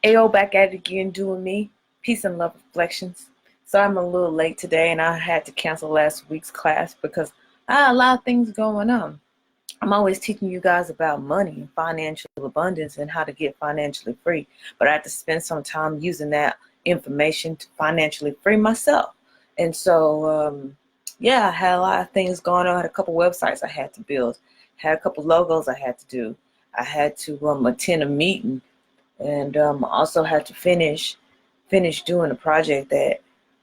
Ayo, back at it again, doing me. Peace and love reflections. So I'm a little late today, and I had to cancel last week's class because I had a lot of things going on. I'm always teaching you guys about money and financial abundance and how to get financially free, but I had to spend some time using that information to financially free myself. And so, yeah, I had a lot of things going on. I had a couple websites I had to build, had a couple logos I had to do. I had to attend a meeting, and also had to finish doing a project that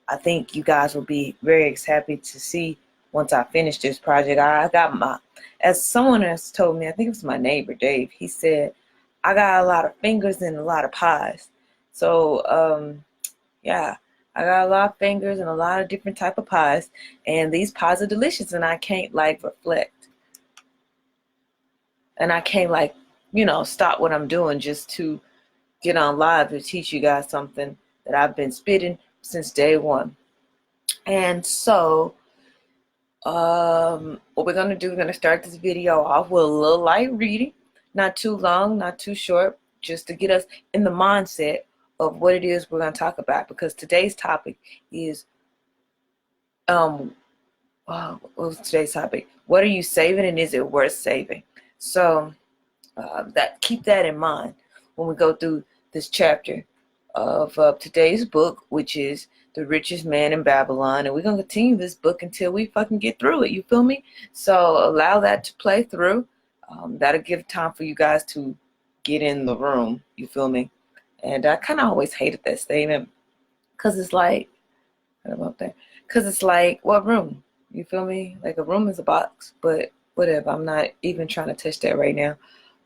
I think you guys will be very happy to see once I finish this project. I got as someone else told me, I think it was my neighbor Dave, he said, I got a lot of fingers and a lot of pies. So yeah, I got a lot of fingers and a lot of different type of pies, and these pies are delicious, and I can't reflect, and I can't stop what I'm doing just to get on live to teach you guys something that I've been spitting since day one. And so what we're going to do, we're going to start this video off with a little light reading, not too long, not too short, just to get us in the mindset of what it is we're going to talk about, because today's topic is what was today's topic? What are you saving, and is it worth saving? So keep that in mind when we go through this chapter of today's book, which is The Richest Man in Babylon. And we're going to continue this book until we fucking get through it. You feel me? So allow that to play through. That'll give time for you guys to get in the room. You feel me? And I kind of always hated that statement because it's like, what about that? Because it's like, what room? You feel me? Like a room is a box, but whatever. I'm not even trying to touch that right now.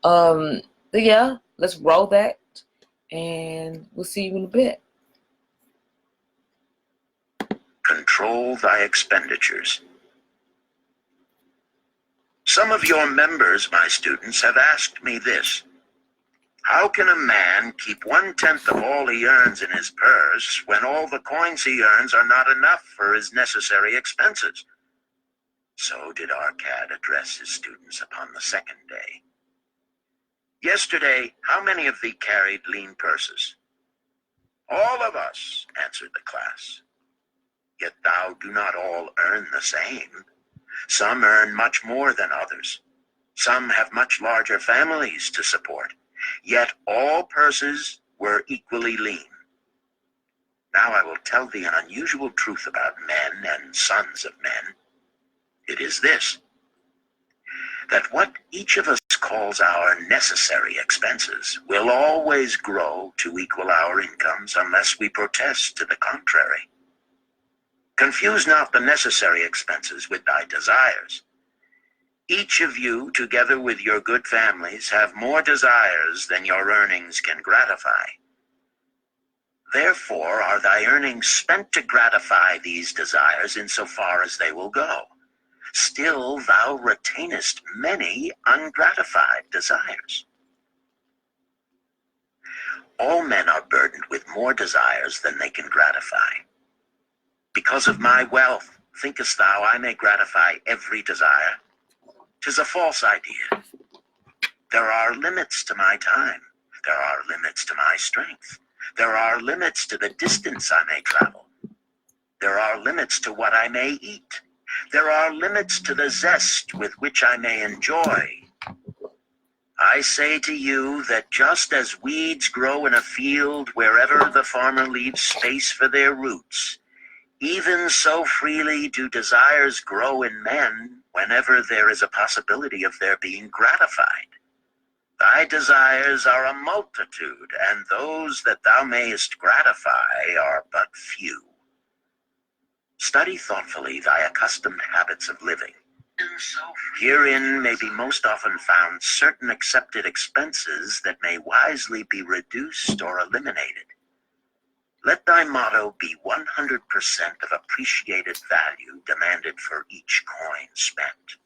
But yeah, let's roll that, and we'll see you in a bit. Control thy expenditures. Some of your members, my students, have asked me this: how can a man keep 1/10 of all he earns in his purse when all the coins he earns are not enough for his necessary expenses? So did Arcad address his students upon the second day. Yesterday, how many of thee carried lean purses? All of us, answered the class. Yet thou do not all earn the same. Some earn much more than others. Some have much larger families to support. Yet all purses were equally lean. Now I will tell thee an unusual truth about men and sons of men. It is this: that what each of us calls our necessary expenses will always grow to equal our incomes unless we protest to the contrary. Confuse not the necessary expenses with thy desires. Each of you, together with your good families, have more desires than your earnings can gratify. Therefore are thy earnings spent to gratify these desires insofar as they will go. Still thou retainest many ungratified desires. All men are burdened with more desires than they can gratify. Because of my wealth, thinkest thou I may gratify every desire? 'Tis a false idea. There are limits to my time. There are limits to my strength. There are limits to the distance I may travel. There are limits to what I may eat. There are limits to the zest with which I may enjoy. I say to you that just as weeds grow in a field wherever the farmer leaves space for their roots, even so freely do desires grow in men whenever there is a possibility of their being gratified. Thy desires are a multitude, and those that thou mayest gratify are but few. Study thoughtfully thy accustomed habits of living. Herein may be most often found certain accepted expenses that may wisely be reduced or eliminated. Let thy motto be 100% of appreciated value demanded for each coin spent.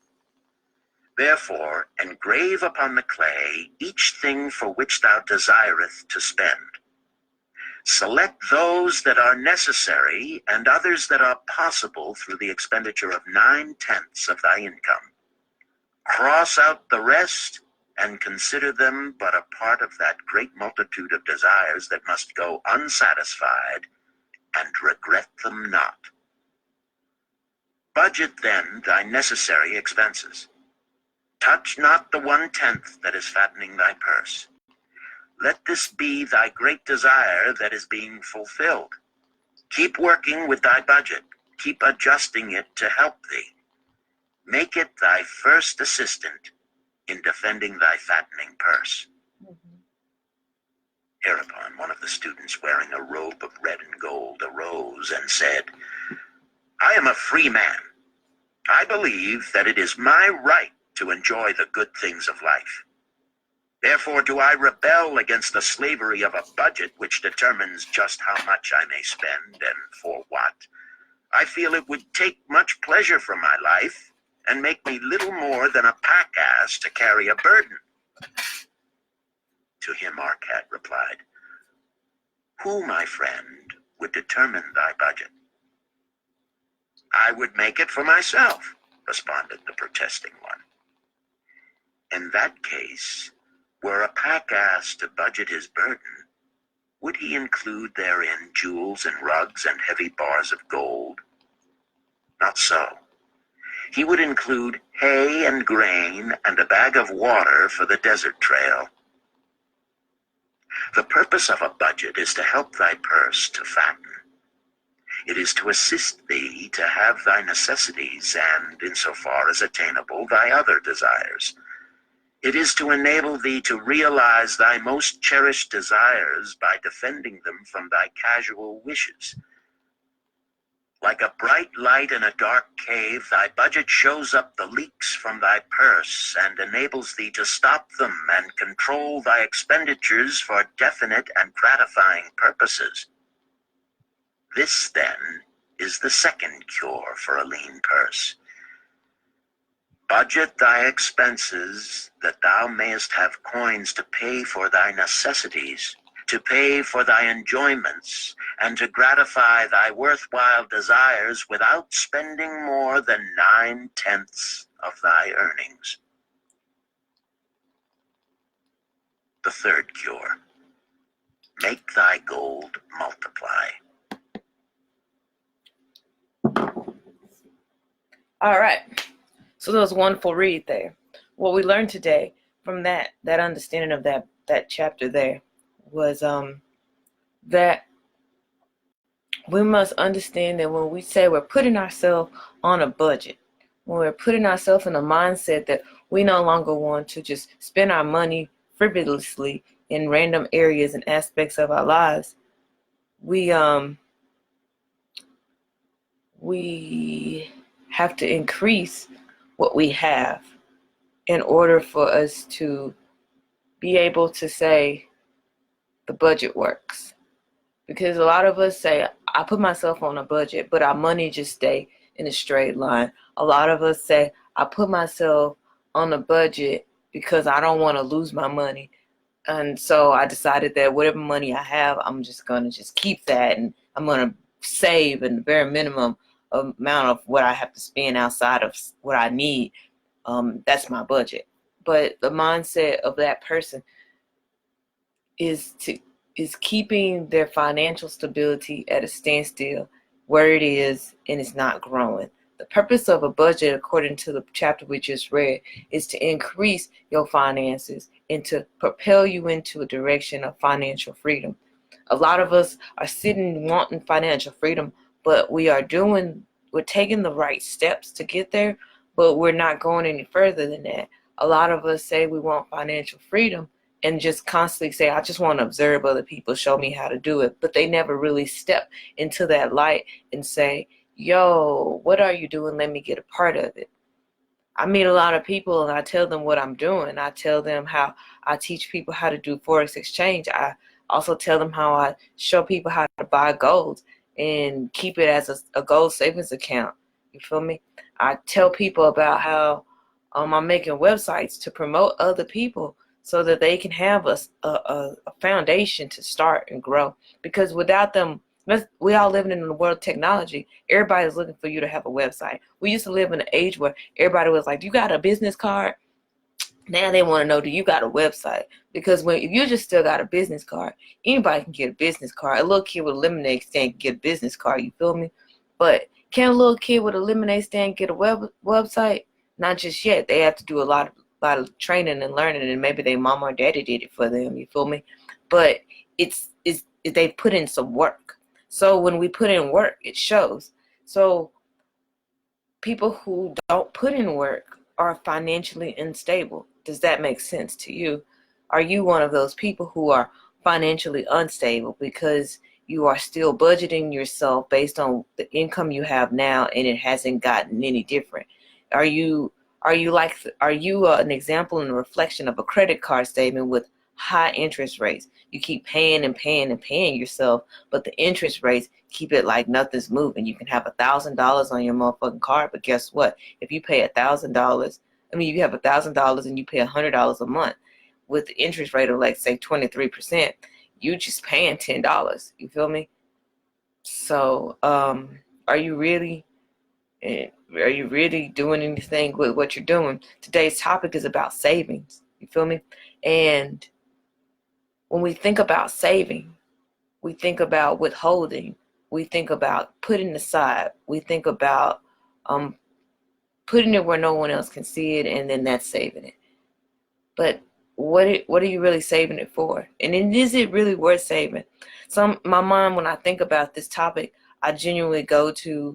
Therefore, engrave upon the clay each thing for which thou desireth to spend. Select those that are necessary and others that are possible through the expenditure of 9/10 of thy income. Cross out the rest and consider them but a part of that great multitude of desires that must go unsatisfied, and regret them not. Budget then thy necessary expenses. Touch not the 1/10 that is fattening thy purse. Let this be thy great desire that is being fulfilled. Keep working with thy budget. Keep adjusting it to help thee. Make it thy first assistant in defending thy fattening purse. Hereupon one of the students, wearing a robe of red and gold, arose and said, I am a free man. I believe that it is my right to enjoy the good things of life. Therefore do I rebel against the slavery of a budget which determines just how much I may spend and for what. I feel it would take much pleasure from my life and make me little more than a pack-ass to carry a burden. To him our cat replied, Who, my friend, would determine thy budget? I would make it for myself, responded the protesting one. In that case, were a pack-ass to budget his burden, would he include therein jewels and rugs and heavy bars of gold? Not so. He would include hay and grain and a bag of water for the desert trail. The purpose of a budget is to help thy purse to fatten. It is to assist thee to have thy necessities and, insofar as attainable, thy other desires. It is to enable thee to realize thy most cherished desires by defending them from thy casual wishes. Like a bright light in a dark cave, thy budget shows up the leaks from thy purse and enables thee to stop them and control thy expenditures for definite and gratifying purposes. This, then, is the second cure for a lean purse. Budget thy expenses that thou mayest have coins to pay for thy necessities, to pay for thy enjoyments, and to gratify thy worthwhile desires without spending more than 9/10 of thy earnings. The third cure, make thy gold multiply. All right. So that was a wonderful read there. What we learned today from that understanding of that chapter there was that we must understand that when we say we're putting ourselves on a budget, when we're putting ourselves in a mindset that we no longer want to just spend our money frivolously in random areas and aspects of our lives, we have to increase what we have in order for us to be able to say the budget works. Because a lot of us say, I put myself on a budget, but our money just stay in a straight line. A lot of us say, I put myself on a budget because I don't want to lose my money. And so I decided that whatever money I have, I'm just going to just keep that, and I'm going to save in the bare minimum amount of what I have to spend outside of what I need. That's my budget. But the mindset of that person is keeping their financial stability at a standstill where it is, and it's not growing. The purpose of a budget, according to the chapter we just read, is to increase your finances and to propel you into a direction of financial freedom. A lot of us are sitting wanting financial freedom, but we're taking the right steps to get there, but we're not going any further than that. A lot of us say we want financial freedom and just constantly say, I just want to observe other people, show me how to do it. But they never really step into that light and say, yo, what are you doing? Let me get a part of it. I meet a lot of people and I tell them what I'm doing. I tell them how I teach people how to do Forex exchange. I also tell them how I show people how to buy gold and keep it as a gold savings account. You feel me? I tell people about how I'm making websites to promote other people so that they can have a foundation to start and grow. Because without them, we all living in the world of technology. Everybody's looking for you to have a website. We used to live in an age where everybody was like, you got a business card? Now they want to know, do you got a website? Because if you just still got a business card, anybody can get a business card. A little kid with a lemonade stand can get a business card, you feel me? But can a little kid with a lemonade stand get a website? Not just yet. They have to do a lot of training and learning, and maybe their mama or daddy did it for them, you feel me? But they put in some work. So when we put in work, it shows. So people who don't put in work are financially unstable. Does that make sense to you? Are you one of those people who are financially unstable because you are still budgeting yourself based on the income you have now and it hasn't gotten any different? Are you an example and a reflection of a credit card statement with high interest rates? You keep paying and paying and paying yourself, but the interest rates keep it like nothing's moving. You can have $1,000 on your motherfucking card, but guess what? If you pay $1,000, you have $1,000 and you pay $100 a month with the interest rate of, like, say 23%, you just paying $10. You feel me? So, are you really doing anything with what you're doing? Today's topic is about savings. You feel me? And when we think about saving, we think about withholding. We think about putting aside. We think about putting it where no one else can see it, and then that's saving it. But what are you really saving it for? And then, is it really worth saving? So my mind, when I think about this topic, I genuinely go to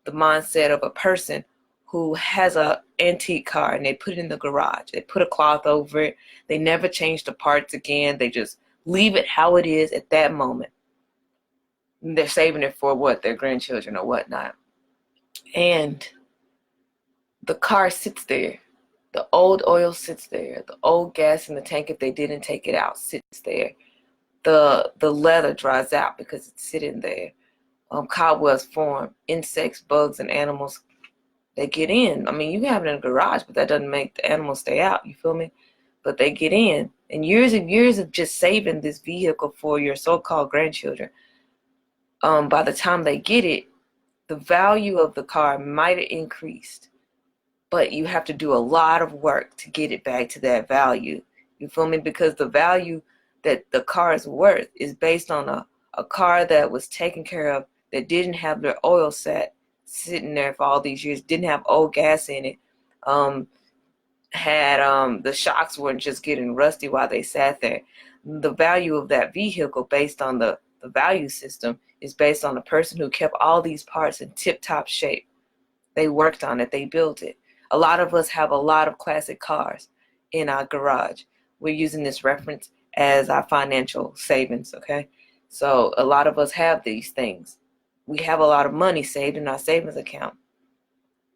the mindset of a person who has an antique car and they put it in the garage. They put a cloth over it. They never change the parts again. They just leave it how it is at that moment. And they're saving it for what? Their grandchildren or whatnot. And the car sits there. The old oil sits there. The old gas in the tank, if they didn't take it out, sits there. The leather dries out because it's sitting there. Cobwebs form. Insects, bugs, and animals, they get in. You can have it in a garage, but that doesn't make the animals stay out. You feel me? But they get in. And years of just saving this vehicle for your so-called grandchildren. By the time they get it, the value of the car might have increased. But you have to do a lot of work to get it back to that value. You feel me? Because the value that the car is worth is based on a car that was taken care of, that didn't have their oil sitting there for all these years, didn't have old gas in it, had the shocks weren't just getting rusty while they sat there. The value of that vehicle, based on the value system, is based on the person who kept all these parts in tip-top shape. They worked on it. They built it. A lot of us have a lot of classic cars in our garage. We're using this reference as our financial savings, okay? So a lot of us have these things. We have a lot of money saved in our savings account,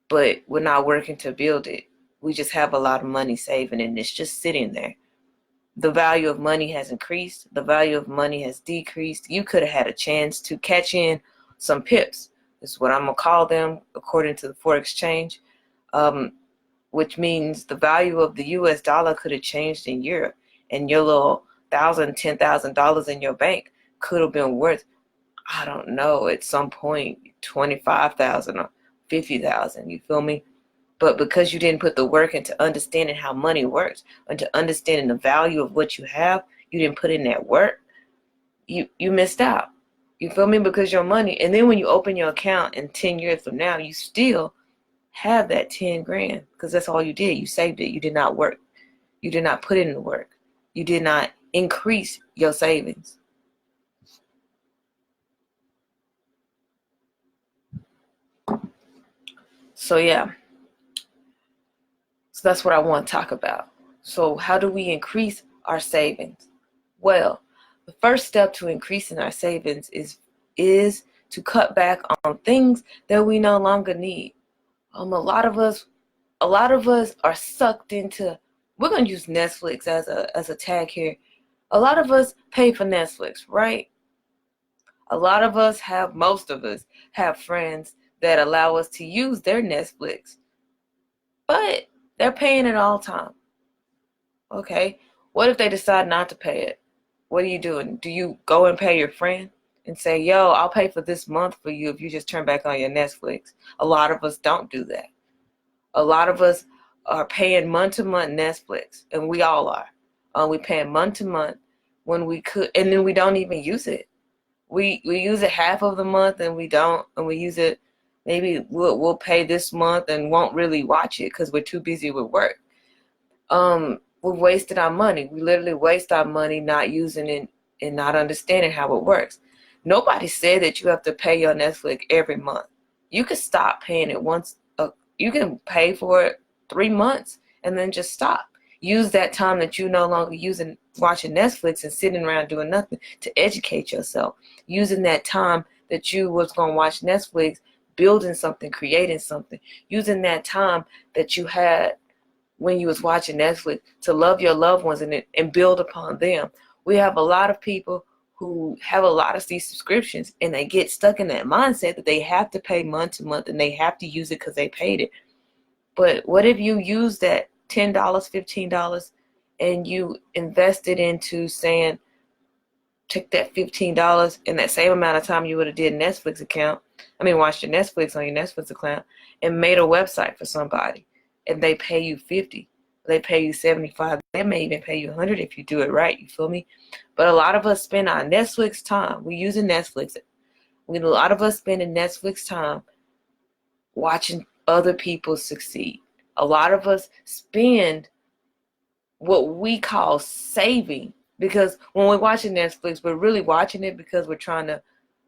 but we're not working to build it. We just have a lot of money saving, and it's just sitting there. The value of money has increased. The value of money has decreased. You could have had a chance to catch in some pips. This is what I'm going to call them according to the forex exchange, which means the value of the US dollar could have changed in Europe, and your little $1,000, $10,000 in your bank could have been worth, I don't know, at some point, 25,000 or 50,000. You feel me? But because you didn't put the work into understanding how money works, into understanding the value of what you have, you didn't put in that work, you missed out. You feel me? Because your money, and then when you open your account in 10 years from now, you still have that 10 grand because that's all you did. You saved it. You did not work. You did not put in the work. You did not increase your savings. So yeah. So that's what I want to talk about. So how do we increase our savings? Well, the first step to increasing our savings is to cut back on things that we no longer need. A lot of us are sucked into. We're gonna use Netflix as a tag here. A lot of us pay for Netflix, right? Most of us have friends that allow us to use their Netflix, but they're paying it all time. Okay, what if they decide not to pay it? What are you doing? Do you go and pay your friend and say, yo, I'll pay for this month for you if you just turn back on your Netflix? A lot of us don't do that. A lot of us are paying month-to-month Netflix, and we all are. We paying month-to-month when we could, and then we don't even use it. We use it half of the month, and we don't, and we use it. Maybe we'll pay this month and won't really watch it because we're too busy with work. We've wasted our money. We literally waste our money not using it and not understanding how it works. Nobody said that you have to pay your Netflix every month. You could stop paying it once. You can pay for it 3 months and then just stop. Use that time that you no longer using watching Netflix and sitting around doing nothing to educate yourself. Using that time that you was going to watch Netflix, building something, creating something. Using that time that you had when you was watching Netflix to love your loved ones and build upon them. We have a lot of people who have a lot of these subscriptions, and they get stuck in that mindset that they have to pay month to month and they have to use it because they paid it. But what if you use that $10, $15, and you invest it into saying, take that $15 in that same amount of time you would have did Netflix account, watched your Netflix on your Netflix account and made a website for somebody, and they pay you 50, they pay you 75, they may even pay you 100 if you do it right, you feel me? But a lot of us spend our Netflix time, we using Netflix, a lot of us spending Netflix time watching other people succeed. A lot of us spend what we call saving, because when we're watching Netflix, we're really watching it because we're trying to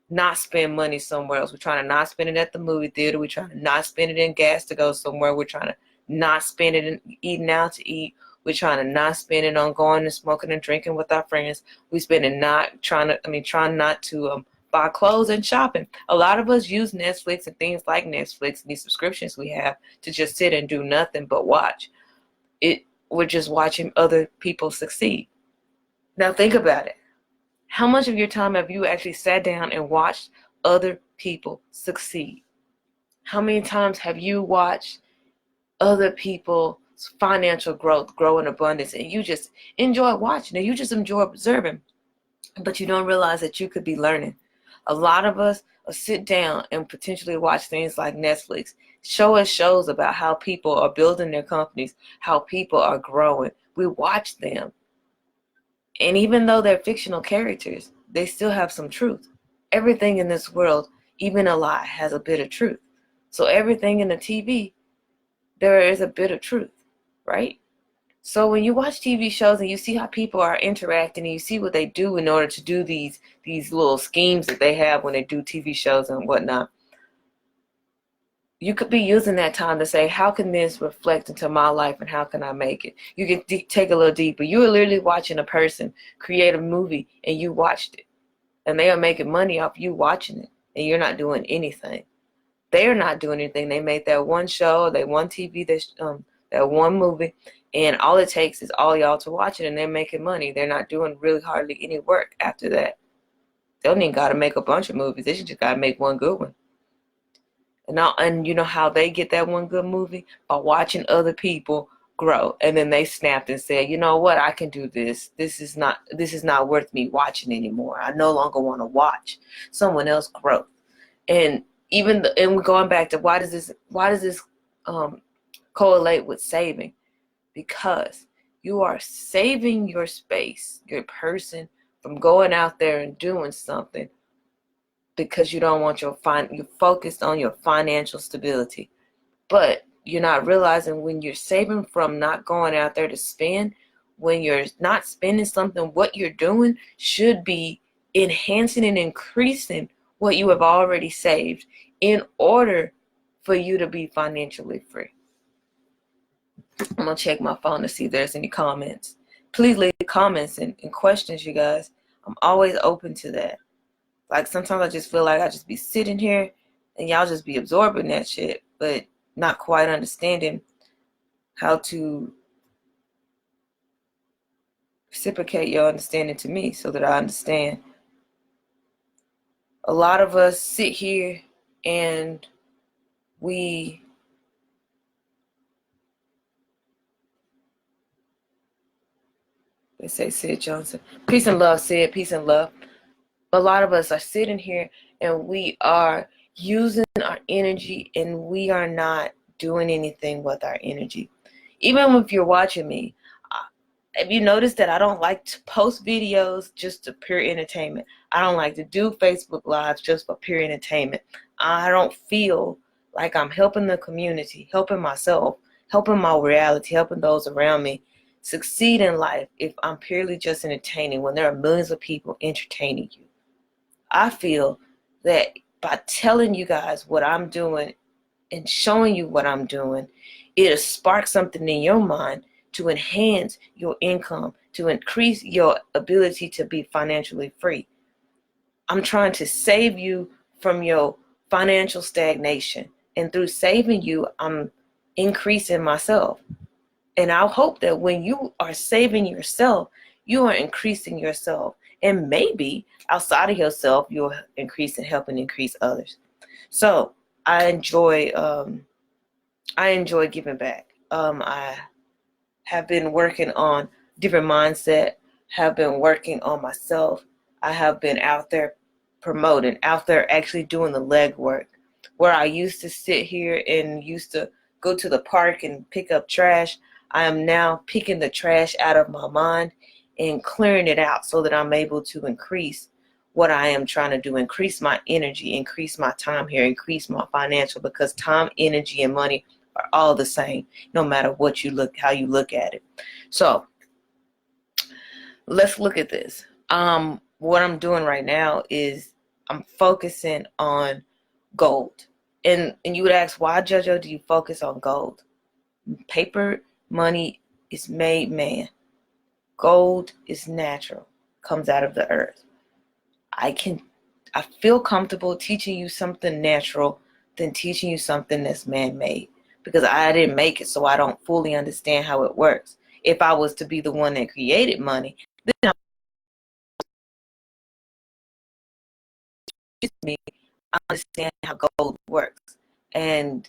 not spend money somewhere else. We're trying to not spend it at the movie theater. We're trying to not spend it in gas to go somewhere. We're trying to not spend it in eating out to eat. We're trying to not spend it on going and smoking and drinking with our friends. We spend it trying not to buy clothes and shopping. A lot of us use Netflix and things like Netflix and these subscriptions we have to just sit and do nothing but watch. We're just watching other people succeed. Now think about it. How much of your time have you actually sat down and watched other people succeed? How many times have you watched other people's financial growth grow in abundance, and you just enjoy watching it, you just enjoy observing, but you don't realize that you could be learning? A lot of us sit down and potentially watch things like Netflix, show us shows about how people are building their companies, how people are growing. We watch them. And even though they're fictional characters, they still have some truth. Everything in this world, even a lie, has a bit of truth. So everything in the TV, there is a bit of truth, right? So when you watch TV shows and you see how people are interacting and you see what they do in order to do these little schemes that they have when they do TV shows and whatnot, you could be using that time to say, how can this reflect into my life and how can I make it? You can take a little deeper. You are literally watching a person create a movie and you watched it. And they are making money off you watching it. And you're not doing anything. They're not doing anything. They made that one show, that one TV, that one movie. And all it takes is all y'all to watch it and they're making money. They're not doing really hardly any work after that. They don't even got to make a bunch of movies. They just got to make one good one. And you know how they get that one good movie? By watching other people grow. And then they snapped and said, you know what, I can do this. This is not worth me watching anymore. I no longer want to watch someone else grow. And we're going back to why does this correlate with saving? Because you are saving your space, your person, from going out there and doing something because you don't want you're focused on your financial stability. But you're not realizing when you're saving from not going out there to spend, when you're not spending something, what you're doing should be enhancing and increasing what you have already saved in order for you to be financially free. I'm going to check my phone to see if there's any comments. Please leave comments and questions, you guys. I'm always open to that. Like sometimes I just feel like I just be sitting here and y'all just be absorbing that shit, but not quite understanding how to reciprocate your understanding to me so that I understand. A lot of us sit here and they say Sid Johnson. Peace and love, Sid. Peace and love. A lot of us are sitting here and we are using our energy and we are not doing anything with our energy. Even if you're watching me, have you noticed that I don't like to post videos just to pure entertainment? I don't like to do Facebook Lives just for pure entertainment. I don't feel like I'm helping the community, helping myself, helping my reality, helping those around me succeed in life if I'm purely just entertaining when there are millions of people entertaining you. I feel that by telling you guys what I'm doing and showing you what I'm doing, it'll spark something in your mind to enhance your income, to increase your ability to be financially free. I'm trying to save you from your financial stagnation. And through saving you, I'm increasing myself. And I hope that when you are saving yourself, you are increasing yourself. And maybe outside of yourself, you're increasing, helping increase others. So I enjoy giving back. I have been working on different mindset, have been working on myself. I have been out there promoting, out there actually doing the legwork. Where I used to sit here and used to go to the park and pick up trash, I am now picking the trash out of my mind and clearing it out so that I'm able to increase what I am trying to do, increase my energy, increase my time here, increase my financial, because time, energy, and money are all the same, no matter what you look, how you look at it. So let's look at this. What I'm doing right now is I'm focusing on gold. And you would ask, why, JoJo, do you focus on gold? Paper money is made man. Gold is natural, comes out of the earth. I feel comfortable teaching you something natural than teaching you something that's man-made, because I didn't make it, so I don't fully understand how it works. If I was to be the one that created money, then I understand how gold works. And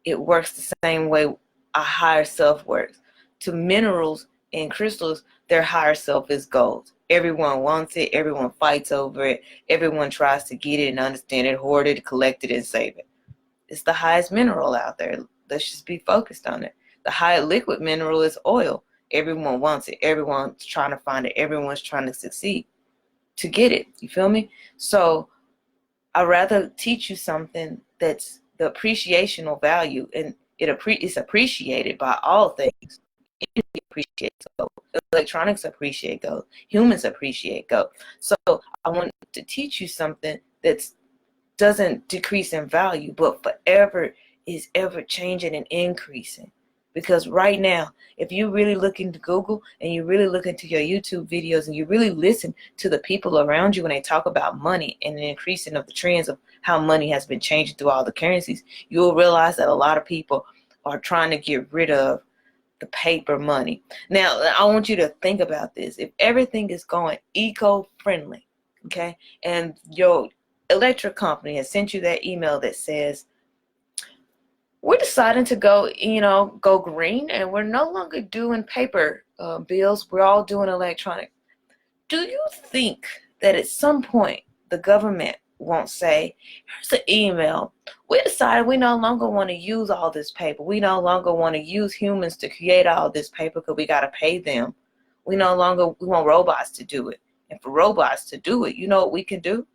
it works the same way a higher self works. To minerals and crystals, their higher self is gold. Everyone wants it. Everyone fights over it. Everyone tries to get it and understand it, hoard it, collect it, and save it. It's the highest mineral out there. Let's just be focused on it. The high liquid mineral is oil. Everyone wants it. Everyone's trying to find it. Everyone's trying to succeed to get it. You feel me? So I'd rather teach you something that's the appreciational value, and it's appreciated by all things. It appreciates gold. Electronics appreciate gold. Humans appreciate gold. So I want to teach you something that doesn't decrease in value, but forever is ever changing and increasing. Because right now, if you really look into Google and you really look into your YouTube videos and you really listen to the people around you when they talk about money and the increasing of the trends of how money has been changing through all the currencies, you will realize that a lot of people are trying to get rid of the paper money. Now, I want you to think about this. If everything is going eco-friendly, okay, and your electric company has sent you that email that says, we're deciding to go green, and we're no longer doing paper bills. We're all doing electronic. Do you think that at some point the government won't say, here's an email. We decided we no longer want to use all this paper. We no longer want to use humans to create all this paper because we got to pay them. We want robots to do it. And for robots to do it, you know what we can do?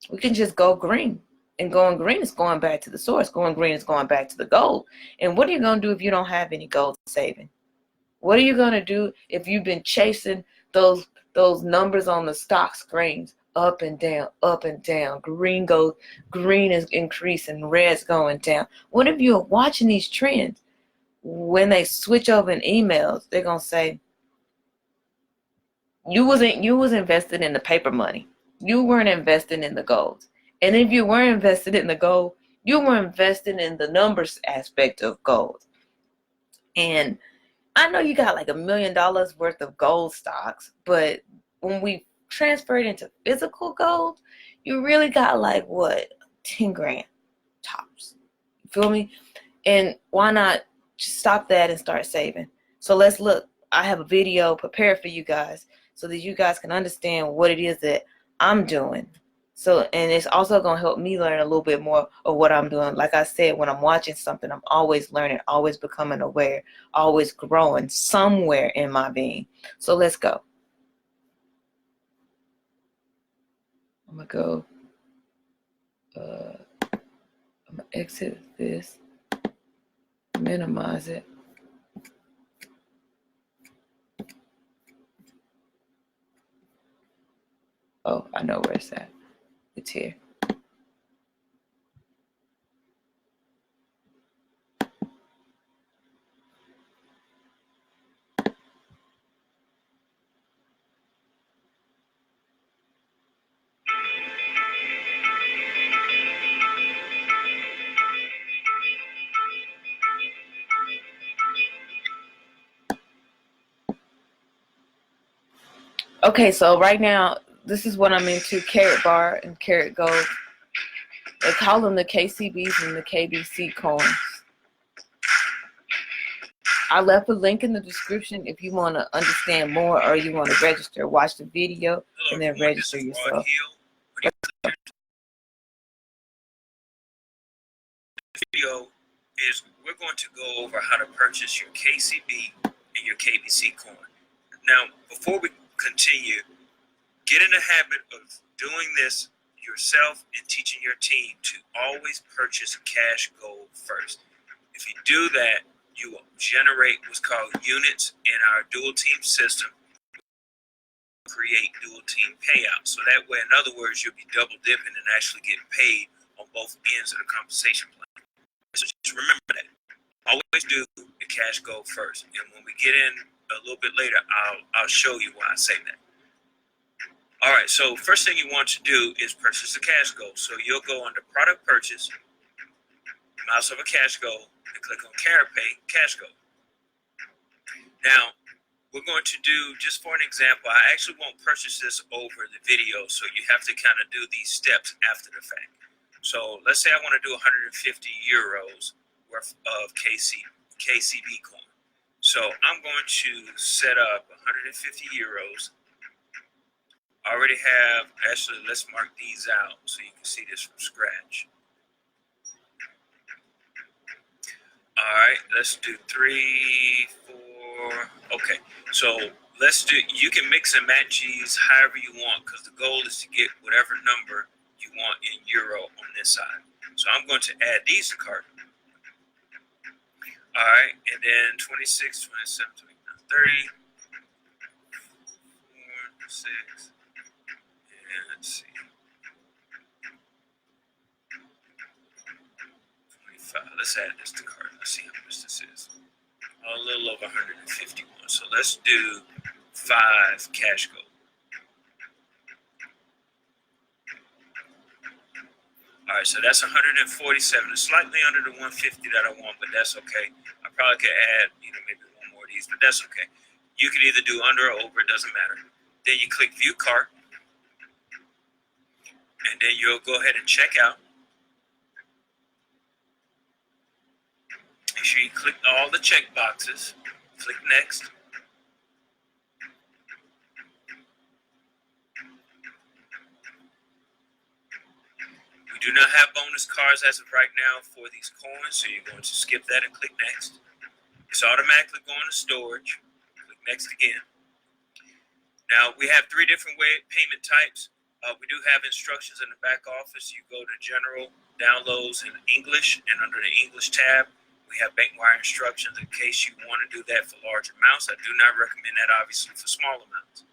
We can just go green. And going green is going back to the source. Going green is going back to the gold. And what are you going to do if you don't have any gold saving? What are you going to do if you've been chasing those numbers on the stock screens up and down, up and down? Green is increasing, red's going down. What if you're watching these trends? When they switch over in emails, they're going to say, you was invested in the paper money. You weren't invested in the gold. And if you were invested in the gold, you were invested in the numbers aspect of gold. And I know you got like $1 million worth of gold stocks, but when we transfer it into physical gold, you really got like 10 grand tops. You feel me? And why not just stop that and start saving? So let's look. I have a video prepared for you guys so that you guys can understand what it is that I'm doing. So, and it's also going to help me learn a little bit more of what I'm doing. Like I said, when I'm watching something, I'm always learning, always becoming aware, always growing somewhere in my being. So let's go. I'm going to go, I'm going to exit this, minimize it. Oh, I know where it's at. It's here. Okay, so right now, this is what I'm into, KaratBars and KappGold. They call them the KCBs and the KBC coins. I left a link in the description if you want to understand more or you want to register. Watch the video and then register yourself. Video is we're going to go over how to purchase your KCB and your KBC coin. Now, before we continue, get in the habit of doing this yourself and teaching your team to always purchase CashGo first. If you do that, you will generate what's called units in our dual team system, create dual team payouts. So that way, in other words, you'll be double dipping and actually getting paid on both ends of the compensation plan. So just remember that. Always do the CashGo first. And when we get in a little bit later, I'll show you why I say that. All right, so first thing you want to do is purchase the CashGo. So you'll go under product purchase, mouse over CashGo, and click on CaratPay, CashGo. Now, we're going to do, just for an example, I actually won't purchase this over the video, so you have to kind of do these steps after the fact. So let's say I want to do 150 euros worth of KCB coin. So I'm going to set up 150 euros. I already have, actually, let's mark these out so you can see this from scratch. All right, let's do 3, 4. Okay, so let's do, you can mix and match these however you want because the goal is to get whatever number you want in euro on this side. So I'm going to add these to cart. All right, and then 26, 27, 29, 30, 4, 6, and let's see, 25. Let's add this to cart. Let's see how much this is. A little over 151. So let's do 5 CashGo. All right, so that's 147. It's slightly under the 150 that I want, but that's okay. I probably could add, maybe one more of these, but that's okay. You can either do under or over, it doesn't matter. Then you click View Cart, and then you'll go ahead and check out. Make sure you click all the check boxes. Click Next. We do not have bonus cards as of right now for these coins, so you're going to skip that and click Next. It's automatically going to storage. Click Next again. Now, we have 3 different payment types. We do have instructions in the back office. You go to General, Downloads in English, and under the English tab, we have bank wire instructions in case you want to do that for large amounts. I do not recommend that, obviously, for small amounts.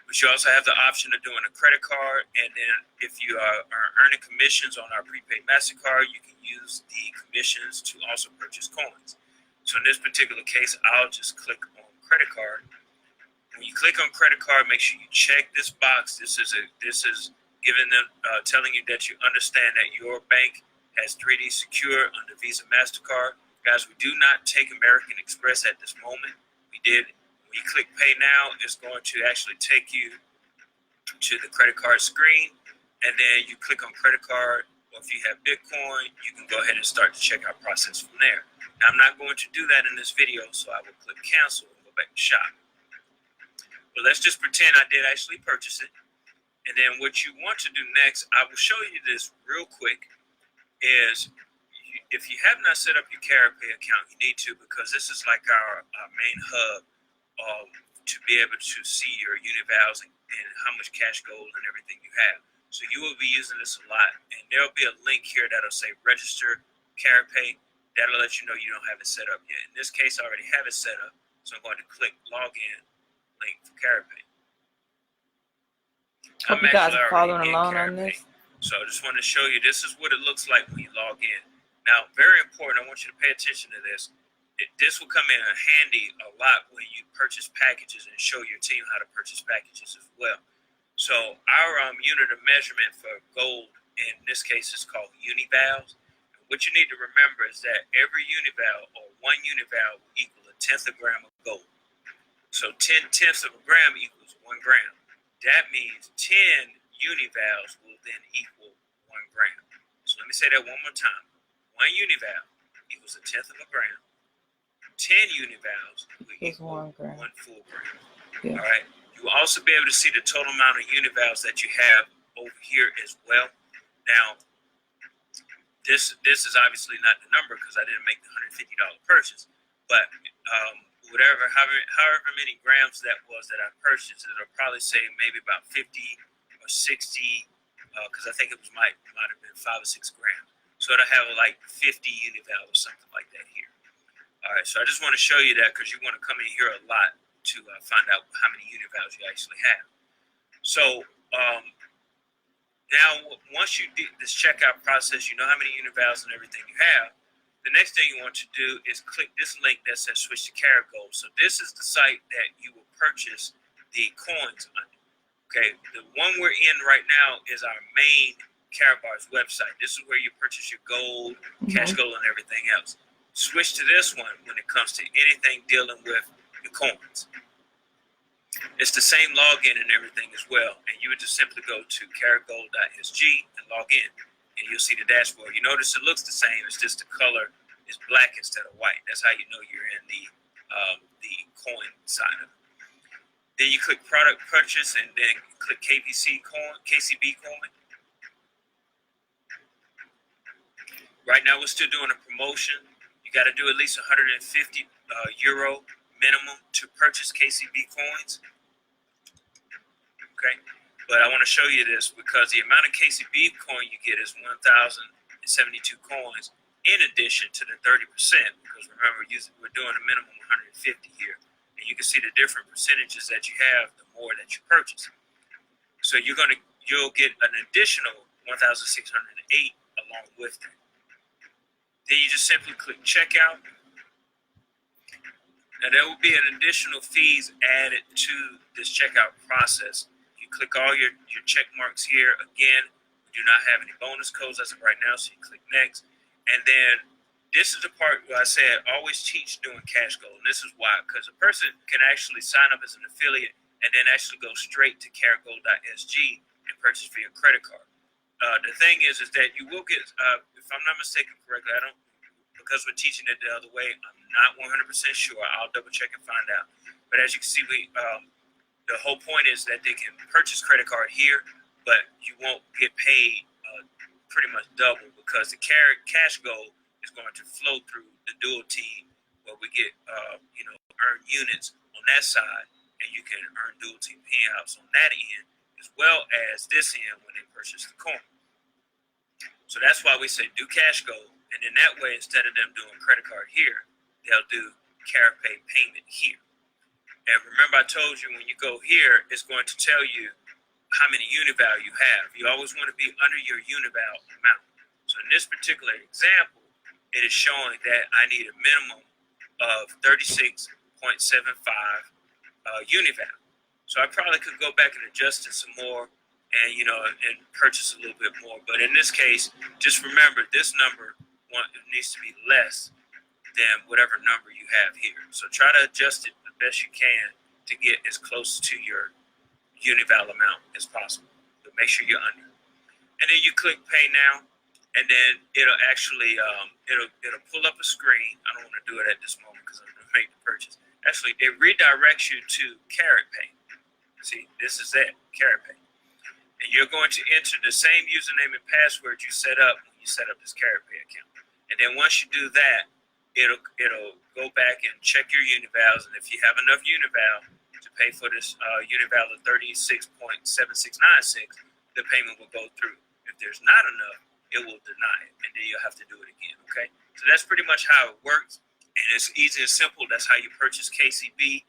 But you also have the option of doing a credit card, and then if you are earning commissions on our prepaid MasterCard, you can use the commissions to also purchase coins. So in this particular case, I'll just click on credit card. When you click on credit card, make sure you check this box. This is giving them, telling you that you understand that your bank has 3D Secure under Visa MasterCard. Guys, we do not take American Express at this moment. We did. When you click Pay Now, it's going to actually take you to the credit card screen, and then you click on credit card, or if you have Bitcoin, you can go ahead and start the checkout process from there. Now, I'm not going to do that in this video, so I will click Cancel and go back to shop. But let's just pretend I did actually purchase it. And then what you want to do next, I will show you this real quick, is if you have not set up your KaratPay account, you need to, because this is like our main hub to be able to see your UNI-Vals and how much CashGold and everything you have. So you will be using this a lot, and there'll be a link here that'll say register KaratPay. That'll let you know you don't have it set up yet. In this case, I already have it set up, so I'm going to click login link for KaratPay. Hope you guys are following along on this. So I just want to show you, this is what it looks like when you log in. Now, very important, I want you to pay attention to this. This will come in handy a lot when you purchase packages and show your team how to purchase packages as well. So our unit of measurement for gold, in this case, is called UNI-Vals. What you need to remember is that every UNI-Val, or one UNI-Val, will equal 1/10 of a gram of gold. So 10/10 of a gram equals 1 gram. That means 10 UNI-Vals will then equal 1 gram. So let me say that one more time. 1 UNI-Val equals 1/10 of a gram. 10 UNI-Vals will equal 1 full gram. Yeah. All right. You will also be able to see the total amount of UNI-Vals that you have over here as well. Now, this is obviously not the number because I didn't make the $150 purchase, but however many grams that was that I purchased, it'll probably say maybe about 50 or 60, because I think it might have been 5 or 6 grams. So it'll have like 50 UNI-Vals or something like that here. All right, so I just want to show you that because you want to come in here a lot to find out how many UNI-Vals you actually have. So now, once you do this checkout process, you know how many UNI-Vals and everything you have. The next thing you want to do is click this link that says switch to KaratGold. So this is the site that you will purchase the coins on. Okay, the one we're in right now is our main KaratBars website. This is where you purchase your gold, CashGo, and everything else. Switch to this one when it comes to anything dealing with the coins. It's the same login and everything as well. And you would just simply go to KaratGold.sg and log in. And you'll see the dashboard. You notice it looks the same. It's just the color is black instead of white. That's how you know you're in the coin side of it. Then you click product purchase and then click KCB coin. Right now we're still doing a promotion. You got to do at least 150 euro minimum to purchase KCB coins. Okay, but I want to show you this because the amount of KCB coin you get is 1,072 coins in addition to the 30%, because remember we're doing a minimum 150 here, and you can see the different percentages that you have the more that you purchase. So you'll get an additional 1,608 along with that. Then you just simply click checkout. Now there will be an additional fees added to this checkout process. You click all your check marks here. Again, we do not have any bonus codes as of right now, so you click next. And then this is the part where I said always teach doing CashGo. And this is why, because a person can actually sign up as an affiliate and then actually go straight to KaratGold.sg and purchase via credit card. The thing is that you will get, if I'm not mistaken correctly, because we're teaching it the other way, I'm not 100% sure. I'll double check and find out. But as you can see, the whole point is that they can purchase credit card here, but you won't get paid pretty much double because the CashGo is going to flow through the dual team where we get, earn units on that side, and you can earn dual team payouts on that end, as well as this end when they purchase the coin. So that's why we say do CashGo, and in that way, instead of them doing credit card here, they'll do KaratPay payment here. And remember, I told you when you go here, it's going to tell you how many UNI-Val you have. You always want to be under your UNI-Val amount. So in this particular example, it is showing that I need a minimum of 36.75 UNI-Val. So I probably could go back and adjust it some more and purchase a little bit more. But in this case, just remember this number needs to be less than whatever number you have here. So try to adjust it the best you can to get as close to your UNI-Val amount as possible. But make sure you're under. And then you click pay now, and then it'll actually it'll pull up a screen. I don't want to do it at this moment because I'm going to make the purchase. Actually, it redirects you to KaratPay. See, this is it, KaratPay. you're going to enter the same username and password you set up when you set up this KaratPay account. And then once you do that, it'll go back and check your UNI-Vals, and if you have enough UNI-Val to pay for this UNI-Val of 36.7696, the payment will go through. If there's not enough, it will deny it, and then you'll have to do it again, okay? So that's pretty much how it works, and it's easy and simple. That's how you purchase KCB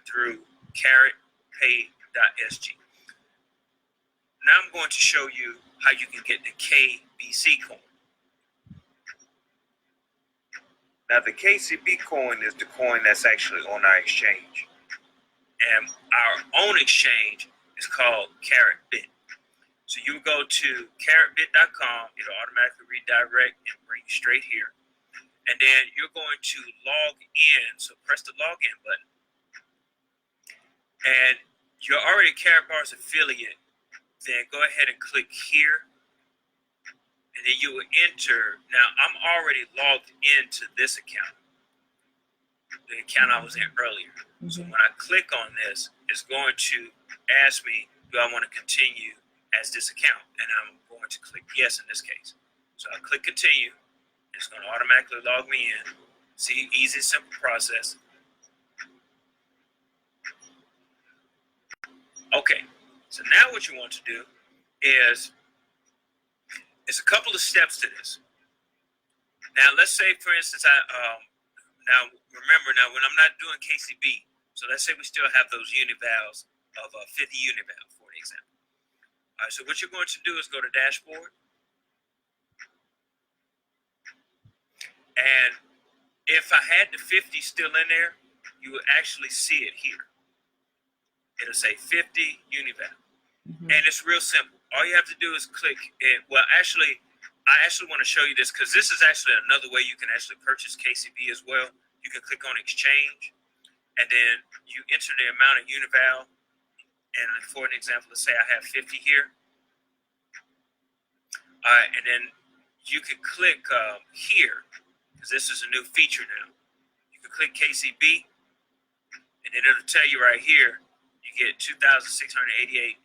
through KaratPay.sg. Now I'm going to show you how you can get the KBC coin. Now the KCB coin is the coin that's actually on our exchange. And our own exchange is called KaratBit. So you go to KaratBit.com, it'll automatically redirect and bring you straight here. And then you're going to log in, so press the login button. And you're already a KaratBars affiliate, then go ahead and click here. And then you will enter. Now, I'm already logged into this account, the account I was in earlier. So when I click on this, it's going to ask me, do I want to continue as this account? And I'm going to click yes in this case. So I click continue. It's going to automatically log me in. See, easy, simple process. Okay, so now what you want to do is, it's a couple of steps to this. Now, let's say, for instance, now when I'm not doing KCB, so let's say we still have those UNI-Vals of 50 UNI-Val, for example. All right, so what you're going to do is go to dashboard. And if I had the 50 still in there, you will actually see it here. It'll say 50 UNI-Val. And it's real simple. All you have to do is click it. Well, actually, I actually want to show you this because this is actually another way you can actually purchase KCB as well. You can click on exchange, and then you enter the amount of UNI-Val. And for an example, let's say I have 50 here. All right, and then you can click here, because this is a new feature now. You can click KCB, and then it'll tell you right here, you get 2,668.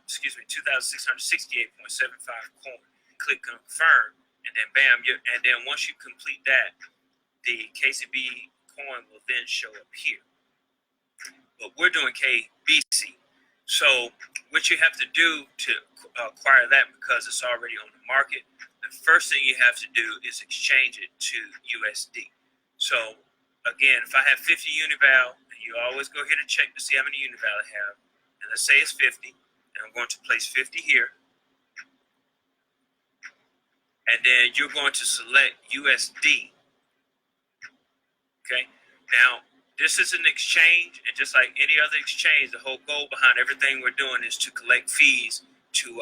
2,668.75 coin. Click confirm, and then bam, and then once you complete that, the KCB coin will then show up here. But we're doing KBC. So what you have to do to acquire that, because it's already on the market, the first thing you have to do is exchange it to USD. So again, if I have 50 UNI-Val, and you always go here to check to see how many UNI-Val I have, and let's say it's 50, and I'm going to place 50 here. And then you're going to select USD. Okay. Now, this is an exchange, and just like any other exchange, the whole goal behind everything we're doing is to collect fees to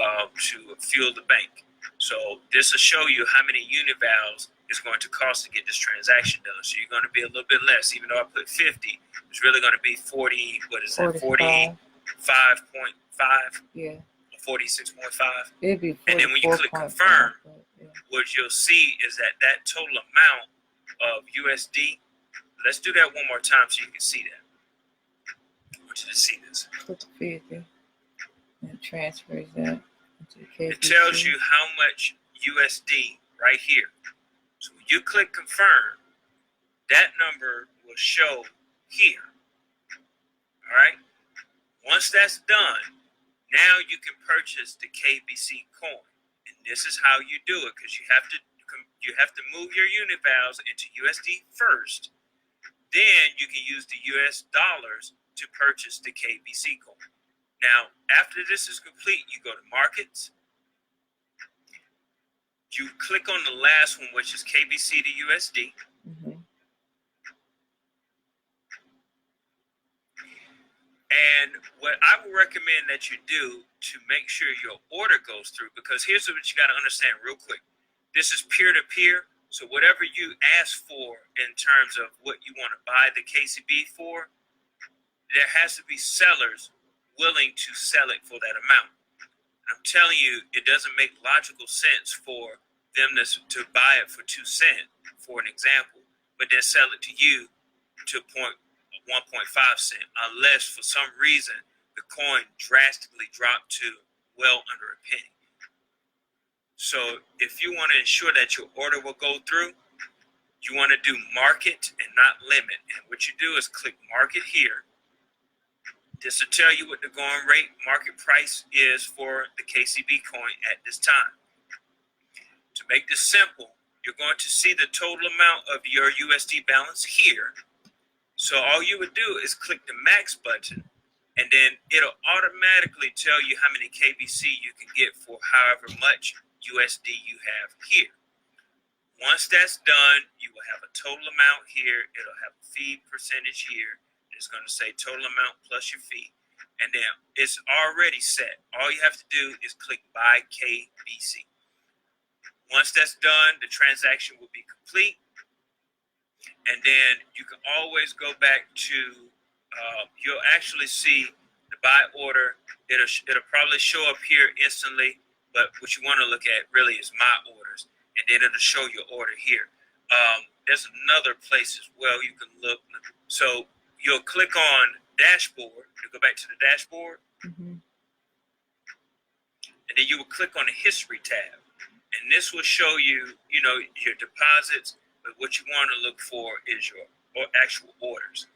fuel the bank. So this will show you how many UNI-Vals it's going to cost to get this transaction done. So you're going to be a little bit less, even though I put 50. It's really going to be 40. What is that? 45.5. Yeah. 46.5. It'd be 44. And then when you click confirm, what you'll see is that total amount of USD. Let's do that one more time so you can see that. I want you to see this. Click 50. And transfers that into the KBC. It tells you how much USD right here. So when you click confirm, that number will show here. All right. Once that's done, now you can purchase the KBC coin, and this is how you do it, because you have to move your UNI-Vals into USD first. Then you can use the US dollars to purchase the KBC coin. Now, after this is complete, you go to markets. You click on the last one, which is KBC to USD. And what I would recommend that you do to make sure your order goes through, because here's what you got to understand real quick. This is peer-to-peer, so whatever you ask for in terms of what you want to buy the KCB for, there has to be sellers willing to sell it for that amount. I'm telling you, it doesn't make logical sense for them to buy it for 2 cents, for an example, but then sell it to you to 1.5 cents, unless for some reason, the coin drastically dropped to well under a penny. So if you want to ensure that your order will go through, you want to do market and not limit. And what you do is click market here. This will tell you what the going rate market price is for the KCB coin at this time. To make this simple, you're going to see the total amount of your USD balance here. So all you would do is click the max button, and then it'll automatically tell you how many KBC you can get for however much USD you have here. Once that's done, you will have a total amount here. It'll have a fee percentage here. It's going to say total amount plus your fee. And then it's already set. All you have to do is click buy KBC. Once that's done, the transaction will be complete. And then you can always go back to, you'll actually see the buy order. It'll probably show up here instantly, but what you want to look at really is my orders. And then it'll show your order here. There's another place as well you can look. So you'll click on dashboard. You'll go back to the dashboard. And then you will click on the history tab. And this will show you, your deposits. But what you want to look for is your actual orders.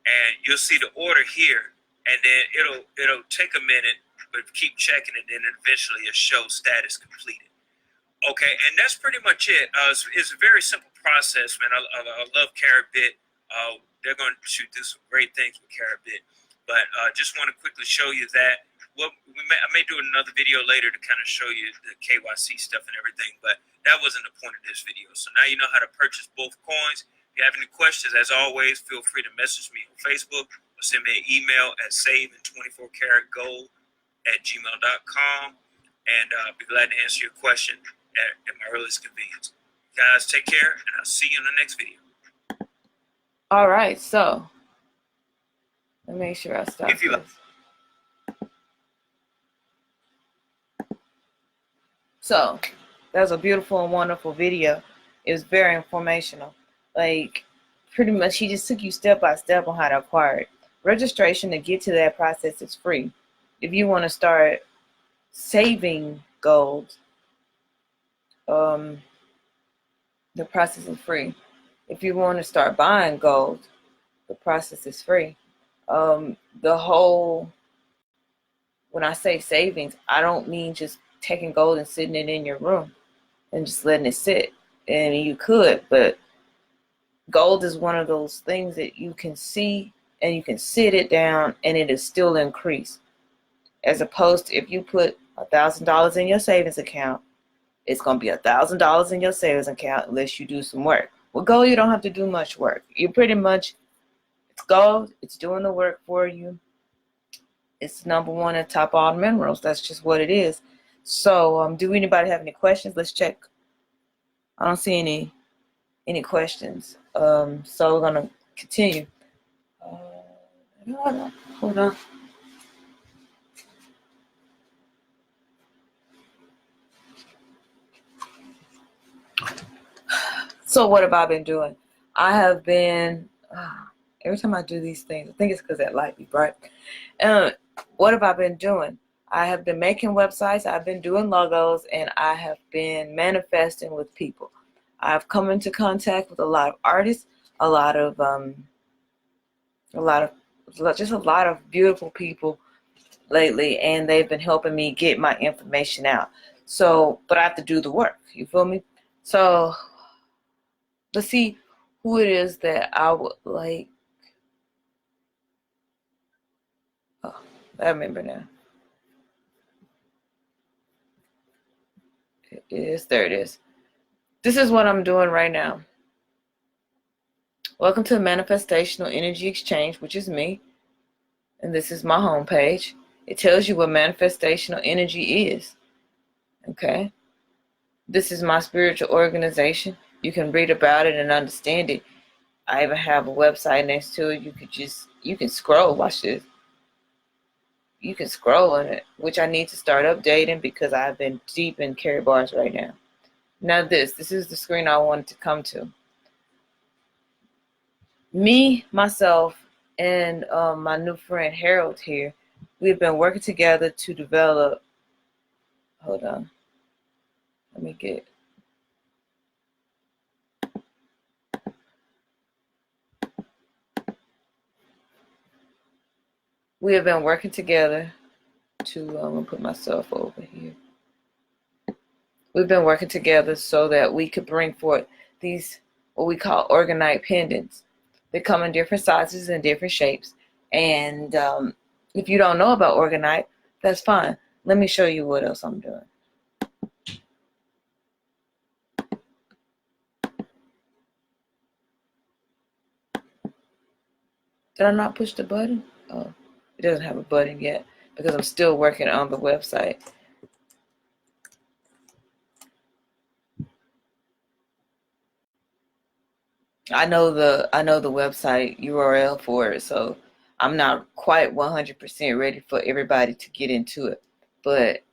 And you'll see the order here. And then it'll take a minute, but keep checking it. And then eventually it'll show status completed. Okay, and that's pretty much it. It's a very simple process, man. I love KaratBit. They're going to do some great things with KaratBit. But just want to quickly show you that. Well, I may do another video later to kind of show you the KYC stuff and everything, but that wasn't the point of this video. So now you know how to purchase both coins. If you have any questions, as always, feel free to message me on Facebook or send me an email at saving24karatgold@gmail.com, and I'll be glad to answer your question at my earliest convenience. Guys, take care, and I'll see you in the next video. All right, so let me make sure I stop If you this. So that was a beautiful and wonderful video. It was very informational. Like, pretty much he just took you step by step on how to acquire it. Registration to get to that process is free. If you want to start saving gold, the process is free. If you want to start buying gold, the process is free. When I say savings, I don't mean just taking gold and sitting it in your room and just letting it sit. And you could, but gold is one of those things that you can see and you can sit it down and it is still increase. As opposed to if you put $1,000 in your savings account, it's going to be $1,000 in your savings account unless you do some work. With gold, you don't have to do much work. You pretty much, it's gold, it's doing the work for you. It's number one at top all the minerals. That's just what it is. So, do anybody have any questions? Let's check. I don't see any questions. So we're gonna continue. Hold on. So what have I been doing? I have been, every time I do these things, I think it's because that light be bright. What have I been doing? I have been making websites, I've been doing logos, and I have been manifesting with people. I've come into contact with a lot of artists, a lot of beautiful people lately, and they've been helping me get my information out. So, but I have to do the work, you feel me? So, let's see who it is that I would like. Oh, I remember now. There it is. This is what I'm doing right now. Welcome to Manifestational Energy Exchange, which is me. And this is my homepage. It tells you what manifestational energy is. Okay. This is my spiritual organization. You can read about it and understand it. I even have a website next to it. You can scroll. Watch this. You can scroll on it, which I need to start updating because I've been deep in KaratBars right now. Now this is the screen I wanted to come to. Me, myself, and my new friend Harold here, We have been working together to develop, hold on, let me get, we have been working together to, I'm going to put myself over here. We've been working together so that we could bring forth these, what we call orgonite pendants. They come in different sizes and different shapes. And if you don't know about orgonite, that's fine. Let me show you what else I'm doing. Did I not push the button? Oh, it doesn't have a button yet because I'm still working on the website. I know the website URL for it, so I'm not quite 100% ready for everybody to get into it. But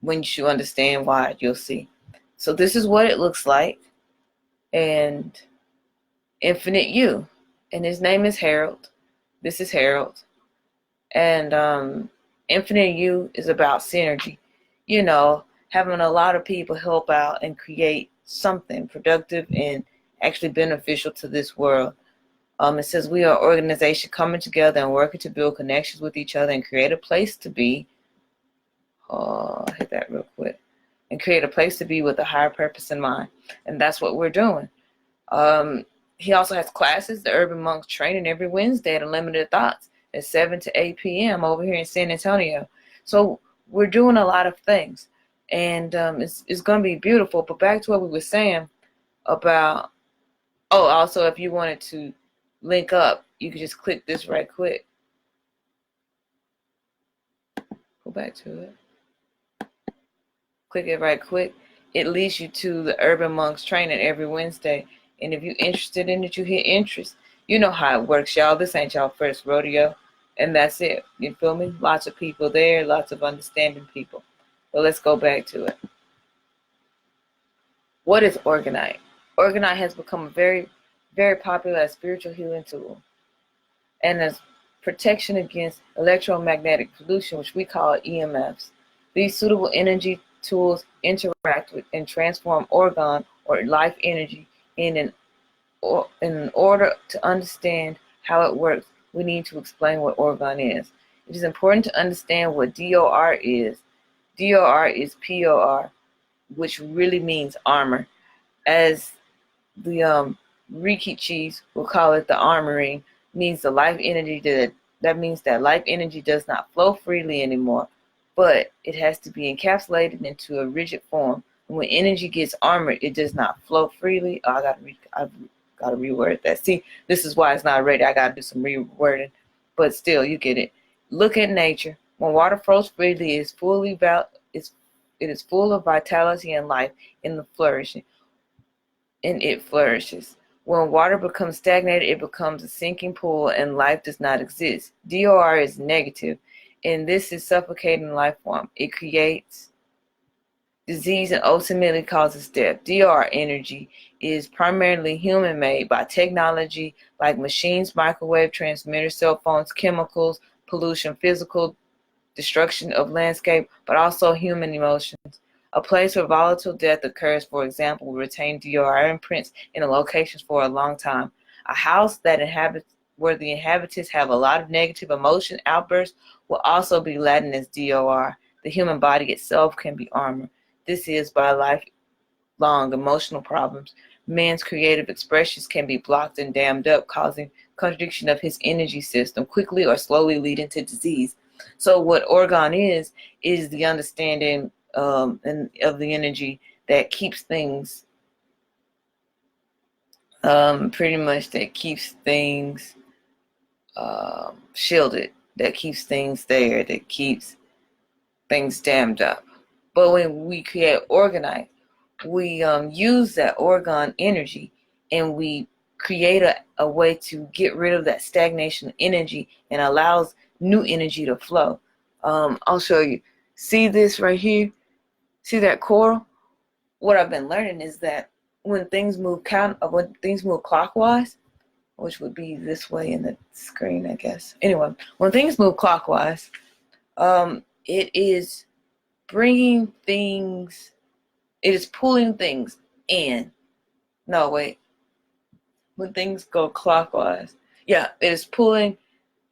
once you understand why, you'll see. So this is what it looks like. And Infinite U. And his name is Harold. This is Harold. And Infinite U is about synergy. You know, having a lot of people help out and create something productive and actually beneficial to this world. It says we are an organization coming together and working to build connections with each other and create a place to be. Oh, I'll hit that real quick. And create a place to be with a higher purpose in mind. And that's what we're doing. He also has classes, the Urban Monks training every Wednesday at Unlimited Thoughts at 7 to 8 p.m. over here in San Antonio. So we're doing a lot of things. And it's going to be beautiful. But back to what we were saying about, oh, also if you wanted to link up, you could just click this right quick. Go back to it. Click it right quick. It leads you to the Urban Monks training every Wednesday. And if you're interested in it, you hit interest. You know how it works, y'all. This ain't y'all first rodeo. And that's it. You feel me? Lots of people there, lots of understanding people. But let's go back to it. What is orgonite? Orgonite has become a very, very popular as spiritual healing tool. And as protection against electromagnetic pollution, which we call EMFs. These suitable energy tools interact with and transform orgone or life energy. In order to understand how it works, we need to explain what orgone is. It is important to understand what DOR is. DOR is POR, which really means armor. As the Rikichis will call it, the armoring means the life energy that means that life energy does not flow freely anymore, but it has to be encapsulated into a rigid form. And when energy gets armored, it does not flow freely. Oh, I've got to reword that. See, this is why it's not ready. I got to do some rewording, but still, you get it. Look at nature. When water flows freely, it is full of vitality and life in the flourishing, and it flourishes. When water becomes stagnated, it becomes a sinking pool, and life does not exist. DOR is negative, and this is suffocating life form. It creates disease and ultimately causes death. DR energy is primarily human-made by technology like machines, microwave transmitters, cell phones, chemicals, pollution, physical destruction of landscape, but also human emotions. A place where volatile death occurs, for example, will retain DR imprints in the locations for a long time. A house where the inhabitants have a lot of negative emotion outbursts will also be laden as DOR. The human body itself can be armored. This is by lifelong emotional problems. Man's creative expressions can be blocked and dammed up, causing contradiction of his energy system, quickly or slowly leading to disease. So what orgone is the understanding of the energy that keeps things, pretty much that keeps things shielded, that keeps things there, that keeps things dammed up. But when we create orgonite, we use that orgone energy and we create a way to get rid of that stagnation energy and allows new energy to flow. I'll show you. See this right here? See that coral? What I've been learning is that when things move clockwise, which would be this way in the screen, I guess. Anyway, when things move clockwise, It is bringing things, it is pulling things in. No, wait. When things go clockwise. Yeah, it is pulling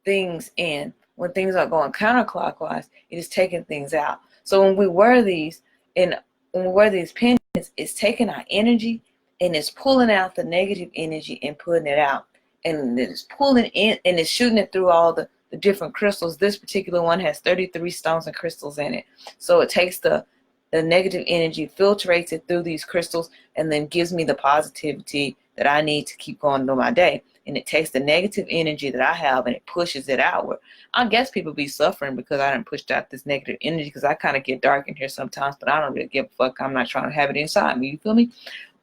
things in. When things are going counterclockwise, it is taking things out. So when we wear these, and when we wear these pins, it's taking our energy and it's pulling out the negative energy and putting it out. And it's pulling in and it's shooting it through all the different crystals. This particular one has 33 stones and crystals in it. So it takes the negative energy, filtrates it through these crystals, and then gives me the positivity that I need to keep going through my day. And it takes the negative energy that I have and it pushes it outward. I guess people be suffering because I done pushed out this negative energy, because I kind of get dark in here sometimes, but I don't really give a fuck. I'm not trying to have it inside me. You feel me?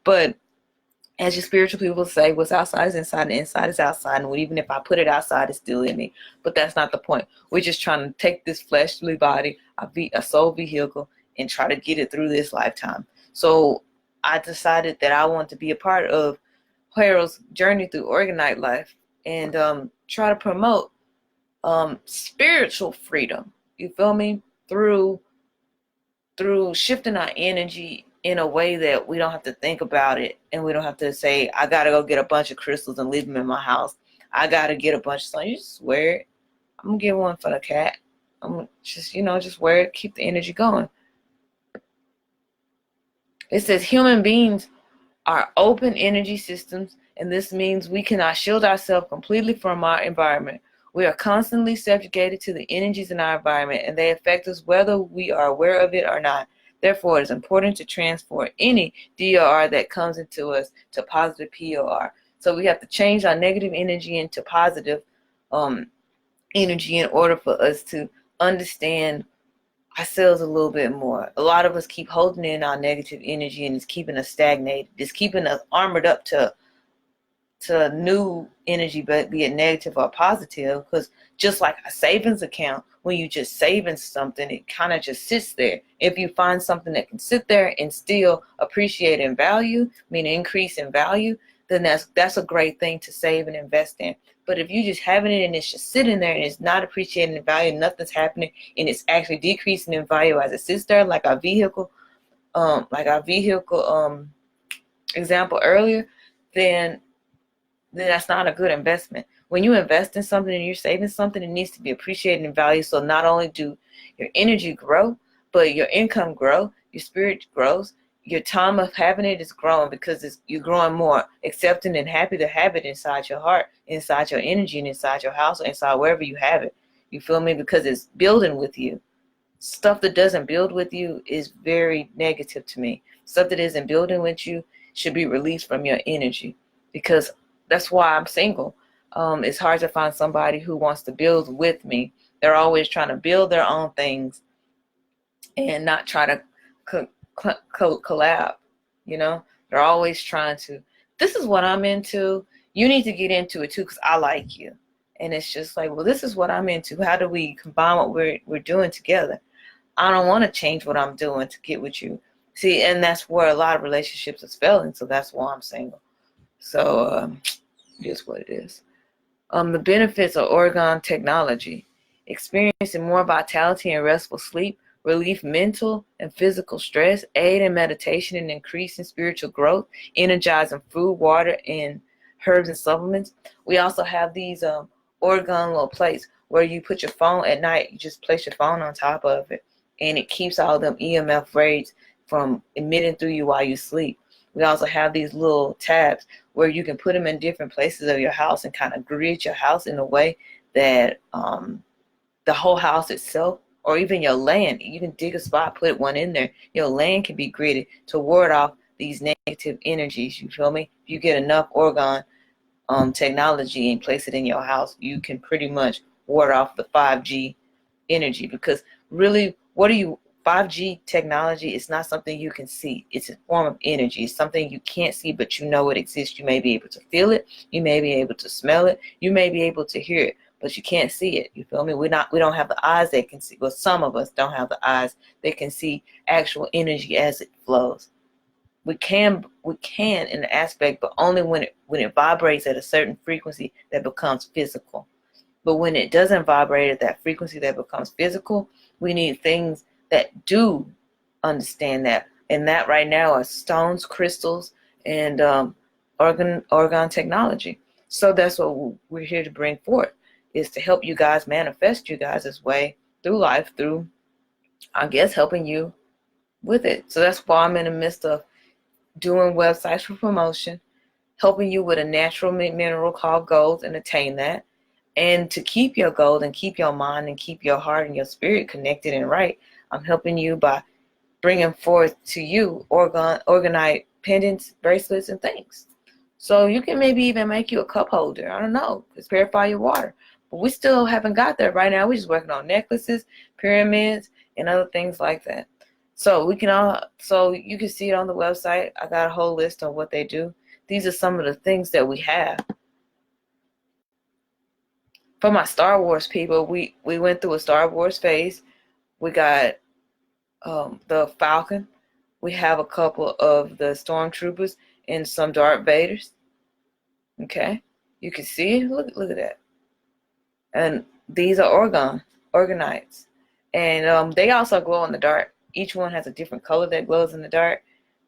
But as your spiritual people say, what's outside is inside and inside is outside. And even if I put it outside, it's still in me. But that's not the point. We're just trying to take this fleshly body, a soul vehicle, and try to get it through this lifetime. So I decided that I want to be a part of Harold's journey through organized life and try to promote spiritual freedom. You feel me? Through shifting our energy in a way that we don't have to think about it, and we don't have to say, I gotta go get a bunch of crystals and leave them in my house. I gotta get a bunch of stuff. You just wear it. I'm gonna get one for the cat. I'm just, just wear it, keep the energy going. It says human beings are open energy systems, and this means we cannot shield ourselves completely from our environment. We are constantly subjugated to the energies in our environment, and they affect us whether we are aware of it or not. Therefore, it is important to transform any DOR that comes into us to positive POR. So we have to change our negative energy into positive energy in order for us to understand ourselves a little bit more. A lot of us keep holding in our negative energy, and it's keeping us stagnated. It's keeping us armored up to new energy, but be it negative or positive, because just like a savings account, when you just saving something, it kind of just sits there. If you find something that can sit there and still appreciate in value, meaning increase in value, then that's a great thing to save and invest in. But if you just having it and it's just sitting there and it's not appreciating in value, nothing's happening, and it's actually decreasing in value as it sits there, like our vehicle example earlier, then that's not a good investment. When you invest in something and you're saving something, it needs to be appreciated in value. So not only do your energy grow, but your income grow, your spirit grows, your time of having it is growing, because you're growing more, accepting and happy to have it inside your heart, inside your energy, and inside your house, or inside wherever you have it. You feel me? Because it's building with you. Stuff that doesn't build with you is very negative to me. Stuff that isn't building with you should be released from your energy, because that's why I'm single. It's hard to find somebody who wants to build with me. They're always trying to build their own things and not try to collab. They're always trying to, this is what I'm into. You need to get into it too, because I like you. And it's just like, well, this is what I'm into. How do we combine what we're doing together? I don't want to change what I'm doing to get with you. See, and that's where a lot of relationships is failing. So that's why I'm single. So it is what it is. The benefits of orgone technology: experiencing more vitality and restful sleep, relief mental and physical stress, aid in meditation and increasing spiritual growth, energizing food, water, and herbs and supplements. We also have these orgone little plates where you put your phone at night. You just place your phone on top of it, and it keeps all them EMF rays from emitting through you while you sleep. We also have these little tabs where you can put them in different places of your house and kind of grid your house in a way that the whole house itself, or even your land, you can dig a spot, put one in there. Your land can be gridded to ward off these negative energies. You feel me? If you get enough orgone technology and place it in your house, you can pretty much ward off the 5G energy. Because really, 5G technology is not something you can see. It's a form of energy. It's something you can't see, but you know it exists. You may be able to feel it. You may be able to smell it. You may be able to hear it, but you can't see it. You feel me? We don't have the eyes that can see. Well, some of us don't have the eyes that can see actual energy as it flows. We can in an aspect, but only when it vibrates at a certain frequency that becomes physical. But when it doesn't vibrate at that frequency that becomes physical, we need things that do understand that. And that right now are stones, crystals, and organ technology. So that's what we're here to bring forth, is to help you guys manifest you guys' way through life, through, I guess, helping you with it. So that's why I'm in the midst of doing websites for promotion, helping you with a natural mineral called gold and attain that. And to keep your gold and keep your mind and keep your heart and your spirit connected and right, I'm helping you by bringing forth to you organite pendants, bracelets, and things. So you can maybe even make you a cup holder. I don't know. Just purify your water. But we still haven't got there right now. We're just working on necklaces, pyramids, and other things like that. So you can see it on the website. I got a whole list on what they do. These are some of the things that we have. For my Star Wars people, we went through a Star Wars phase. We got the Falcon. We have a couple of the Stormtroopers and some Darth Vaders. Okay, you can see it. Look at that. And these are organites, and they also glow in the dark. Each one has a different color that glows in the dark,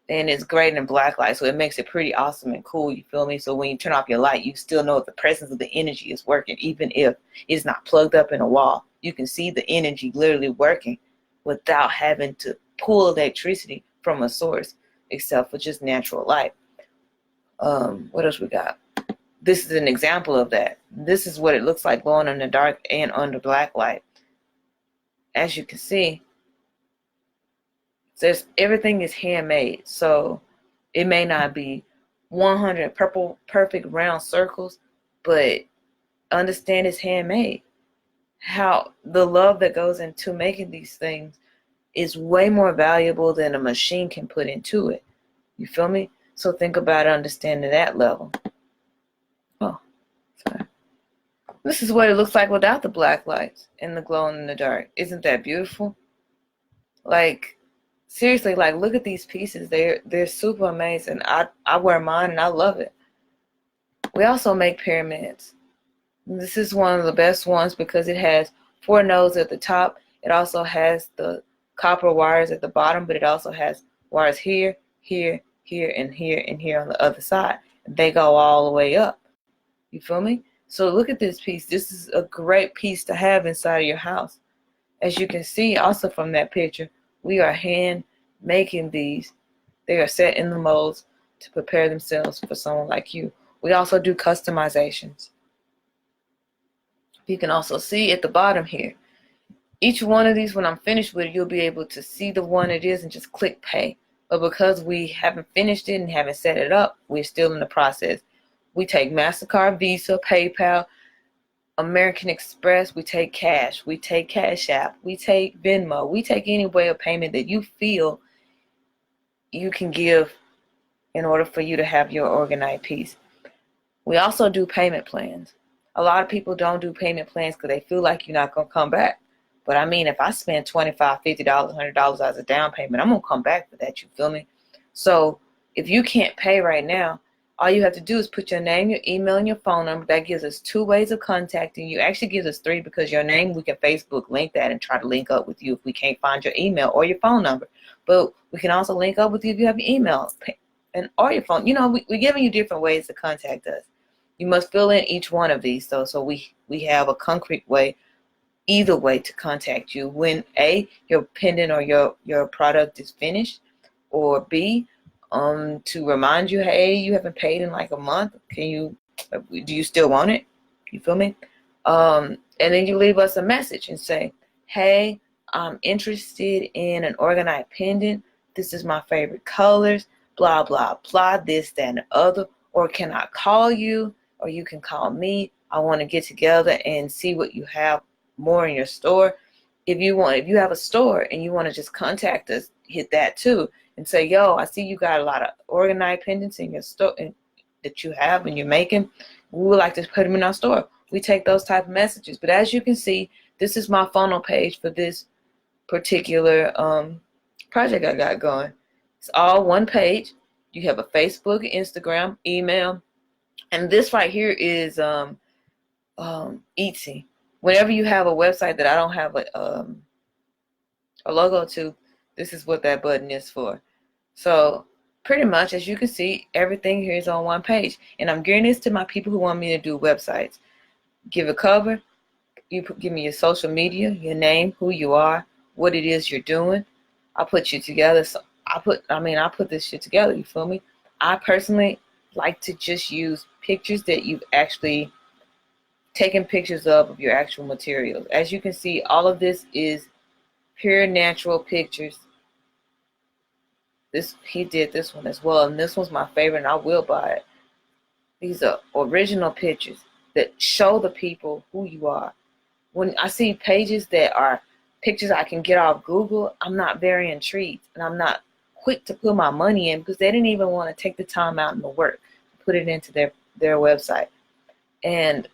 and it's great in black light, so it makes it pretty awesome and cool. You feel me? So when you turn off your light, you still know the presence of the energy is working, even if it's not plugged up in a wall. You can see the energy literally working without having to pull electricity from a source, except for just natural light. What else we got? This is an example of that. This is what it looks like glowing in the dark and under black light. As you can see, everything is handmade. So it may not be 100 perfect round circles, but understand it's handmade. How the love that goes into making these things is way more valuable than a machine can put into it. You feel me? So think about understanding that level. Oh, sorry. This is what it looks like without the black lights and the glowing in the dark. Isn't that beautiful? Like, seriously, like, look at these pieces. They're super amazing. I wear mine and I love it. We also make pyramids. This is one of the best ones because it has 4 nodes at the top. It also has the copper wires at the bottom, but it also has wires here, here, here, and here, and here on the other side. They go all the way up. You feel me? So look at this piece. This is a great piece to have inside of your house. As you can see also from that picture, we are hand making these. They are set in the molds to prepare themselves for someone like you. We also do customizations. You can also see at the bottom here, each one of these, when I'm finished with it, you'll be able to see the one it is and just click pay. But because we haven't finished it and haven't set it up, we're still in the process. We take MasterCard, Visa, PayPal, American Express, we take cash, we take CashApp, we take Venmo, we take any way of payment that you feel you can give in order for you to have your organized piece. We also do payment plans. A lot of people don't do payment plans because they feel like you're not going to come back. But I mean, if I spend $25, $50, $100 as a down payment, I'm going to come back for that, you feel me? So if you can't pay right now, all you have to do is put your name, your email, and your phone number. That gives us 2 ways of contacting you. Actually gives us 3 because your name, we can Facebook link that and try to link up with you if we can't find your email or your phone number. But we can also link up with you if you have your email and or your phone. You know, we're giving you different ways to contact us. You must fill in each one of these, though, so we have a concrete way, either way, to contact you when A, your pendant or your product is finished, or B, to remind you, hey, you haven't paid in like a month. Do you still want it? You feel me? And then you leave us a message and say, hey, I'm interested in an organized pendant. This is my favorite colors, blah, blah, blah, this, that, and the other. Or can I call you? Or you can call me. I want to get together and see what you have more in your store. If you have a store and you want to just contact us, hit that too and say, yo, I see you got a lot of organized pendants in your store that you have and you're making. We would like to put them in our store. We take those type of messages. But as you can see, this is my funnel page for this particular project I got going. It's all one page. You have a Facebook, Instagram, email, and this right here is Etsy. Whenever you have a website that I don't have a logo to, this is what that button is for. So pretty much, as you can see, everything here is on one page. And I'm gearing this to my people who want me to do websites. Give a cover. Give me your social media, your name, who you are, what it is you're doing. I'll put you together. So I put this shit together, you feel me? I personally like to just use pictures that you've actually taken pictures of your actual materials. As you can see, all of this is pure natural pictures. He did this one as well, and this one's my favorite, and I will buy it. These are original pictures that show the people who you are. When I see pages that are pictures I can get off Google, I'm not very intrigued, and I'm not quick to put my money in because they didn't even want to take the time out and the work to put it into their website. And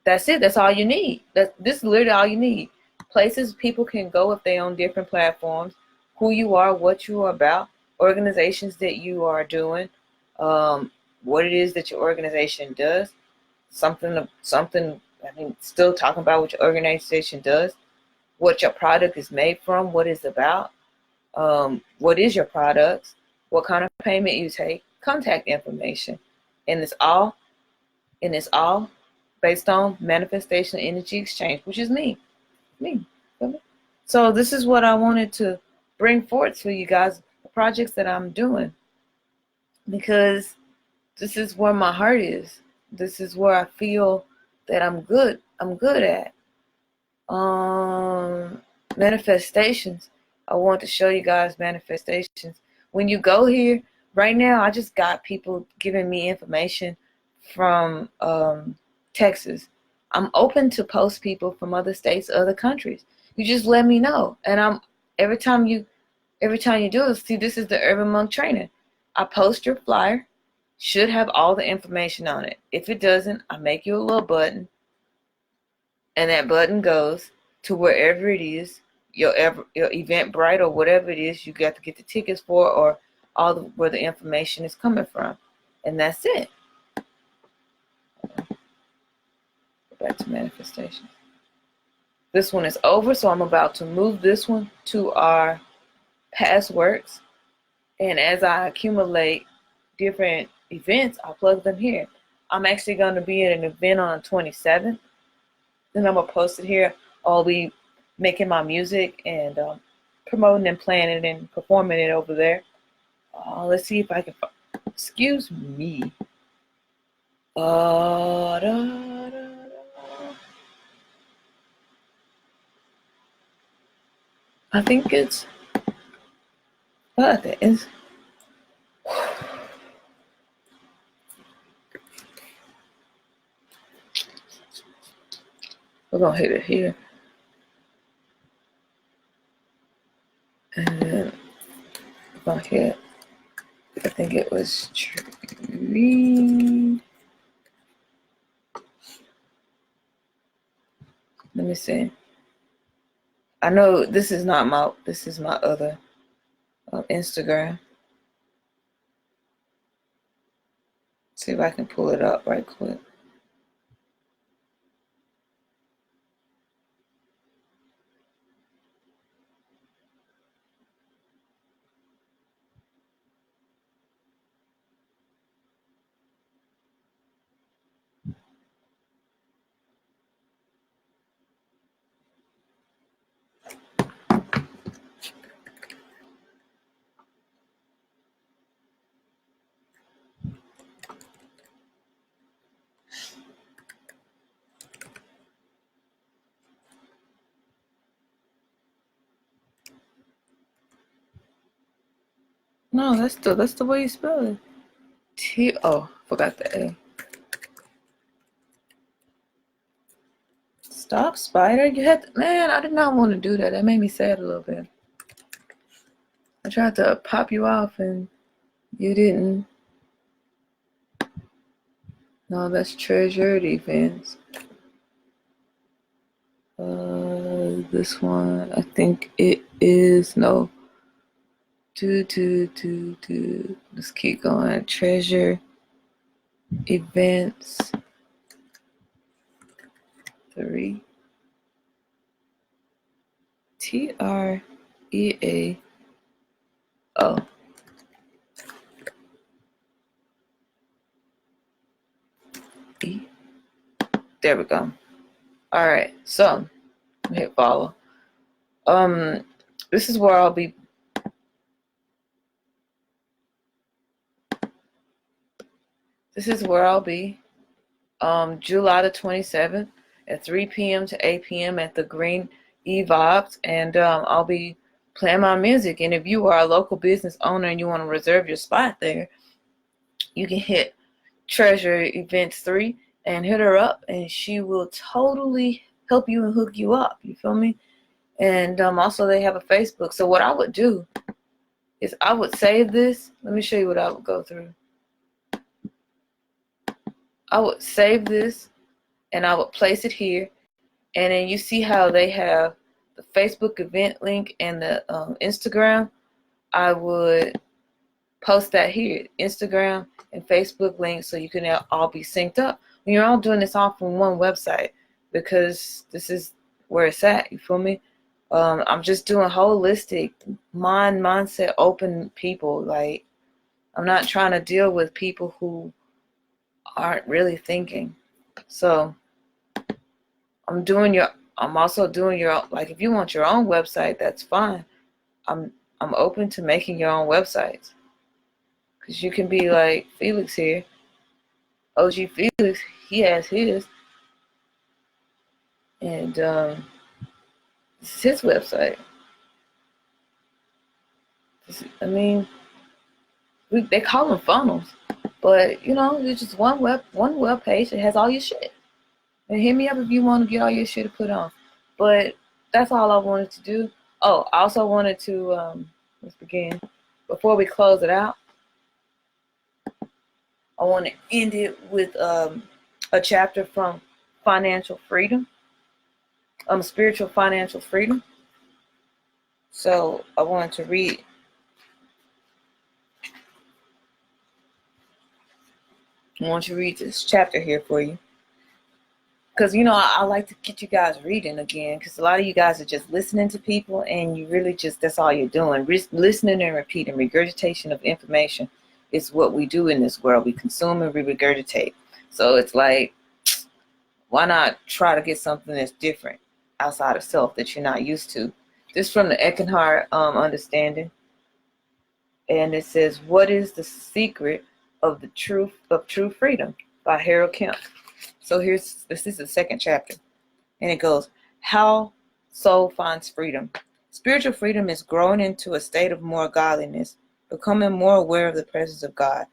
that's it. That's all you need. This is literally all you need. Places people can go if they own different platforms, who you are, what you are about, organizations that you are doing, what it is that your organization does, something. Still talking about what your organization does, what your product is made from, what it's about, what is your product, what kind of payment you take, contact information, and it's all based on manifestation energy exchange, which is me. So this is what I wanted to bring forth for you guys, the projects that I'm doing, because this is where my heart is. This is where I feel that I'm good at. Manifestations. I want to show you guys manifestations. When you go here, right now, I just got people giving me information from Texas. I'm open to post people from other states, other countries. You just let me know, and every time you do it. See, this is the Urban Monk Trainer. I post your flyer. Should have all the information on it. If it doesn't, I make you a little button, and that button goes to wherever it is, your Eventbrite or whatever it is you got to get the tickets for, or where the information is coming from, and that's it. Go back to manifestation. This one is over, so I'm about to move this one to our past works, and as I accumulate different events, I'll plug them here. I'm actually going to be at an event on the 27th, and I'm going to post it here. I'll be making my music and promoting and playing it and performing it over there. Let's see if I can excuse me. I think it's that is. We're gonna hit it here, and then we're gonna hit. I think it was tree. Let me see. I know this is not my. This is my other Instagram. See if I can pull it up right quick. No, that's the way you spell it. Forgot the A. Stop, spider. You had to, man, I did not want to do that. That made me sad a little bit. I tried to pop you off and you didn't. No, that's treasured events. This one, I think it is, no. Let's keep going. Treasure events. 3 TREAO. E. There we go. All right, so hit follow. This is where I'll be. July the 27th at 3 p.m. to 8 p.m. at the Green E-Vibes, and I'll be playing my music. And if you are a local business owner and you want to reserve your spot there, you can hit Treasure Events 3 and hit her up, and she will totally help you and hook you up. You feel me? And also they have a Facebook. So what I would do is I would save this. Let me show you what I would go through. I would save this and I would place it here. And then you see how they have the Facebook event link and the Instagram. I would post that here, Instagram and Facebook links, so you can all be synced up. When you're all doing this all from one website, because this is where it's at, you feel me? I'm just doing holistic, mindset open people. Like, I'm not trying to deal with people who aren't really thinking. So I'm also doing your, like, if you want your own website, that's fine. I'm open to making your own websites. Because you can be like Felix here. OG Felix, he has his. And this is his website. They call them funnels. But, it's just one web page that has all your shit. And hit me up if you want to get all your shit to put on. But that's all I wanted to do. Oh, I also wanted to, let's begin. Before we close it out, I want to end it with a chapter from Financial Freedom, Spiritual Financial Freedom. So I wanted to read. I want to read this chapter here for you. Because, I like to get you guys reading again. Because a lot of you guys are just listening to people and you really that's all you're doing. Listening and repeating. Regurgitation of information is what we do in this world. We consume and we regurgitate. So it's like, why not try to get something that's different outside of self that you're not used to? This from the Eckhart Understanding. And it says, what is the secret of true freedom by Harold Kemp. So this is the second chapter. And it goes, how soul finds freedom. Spiritual freedom is growing into a state of more godliness, becoming more aware of the presence of God.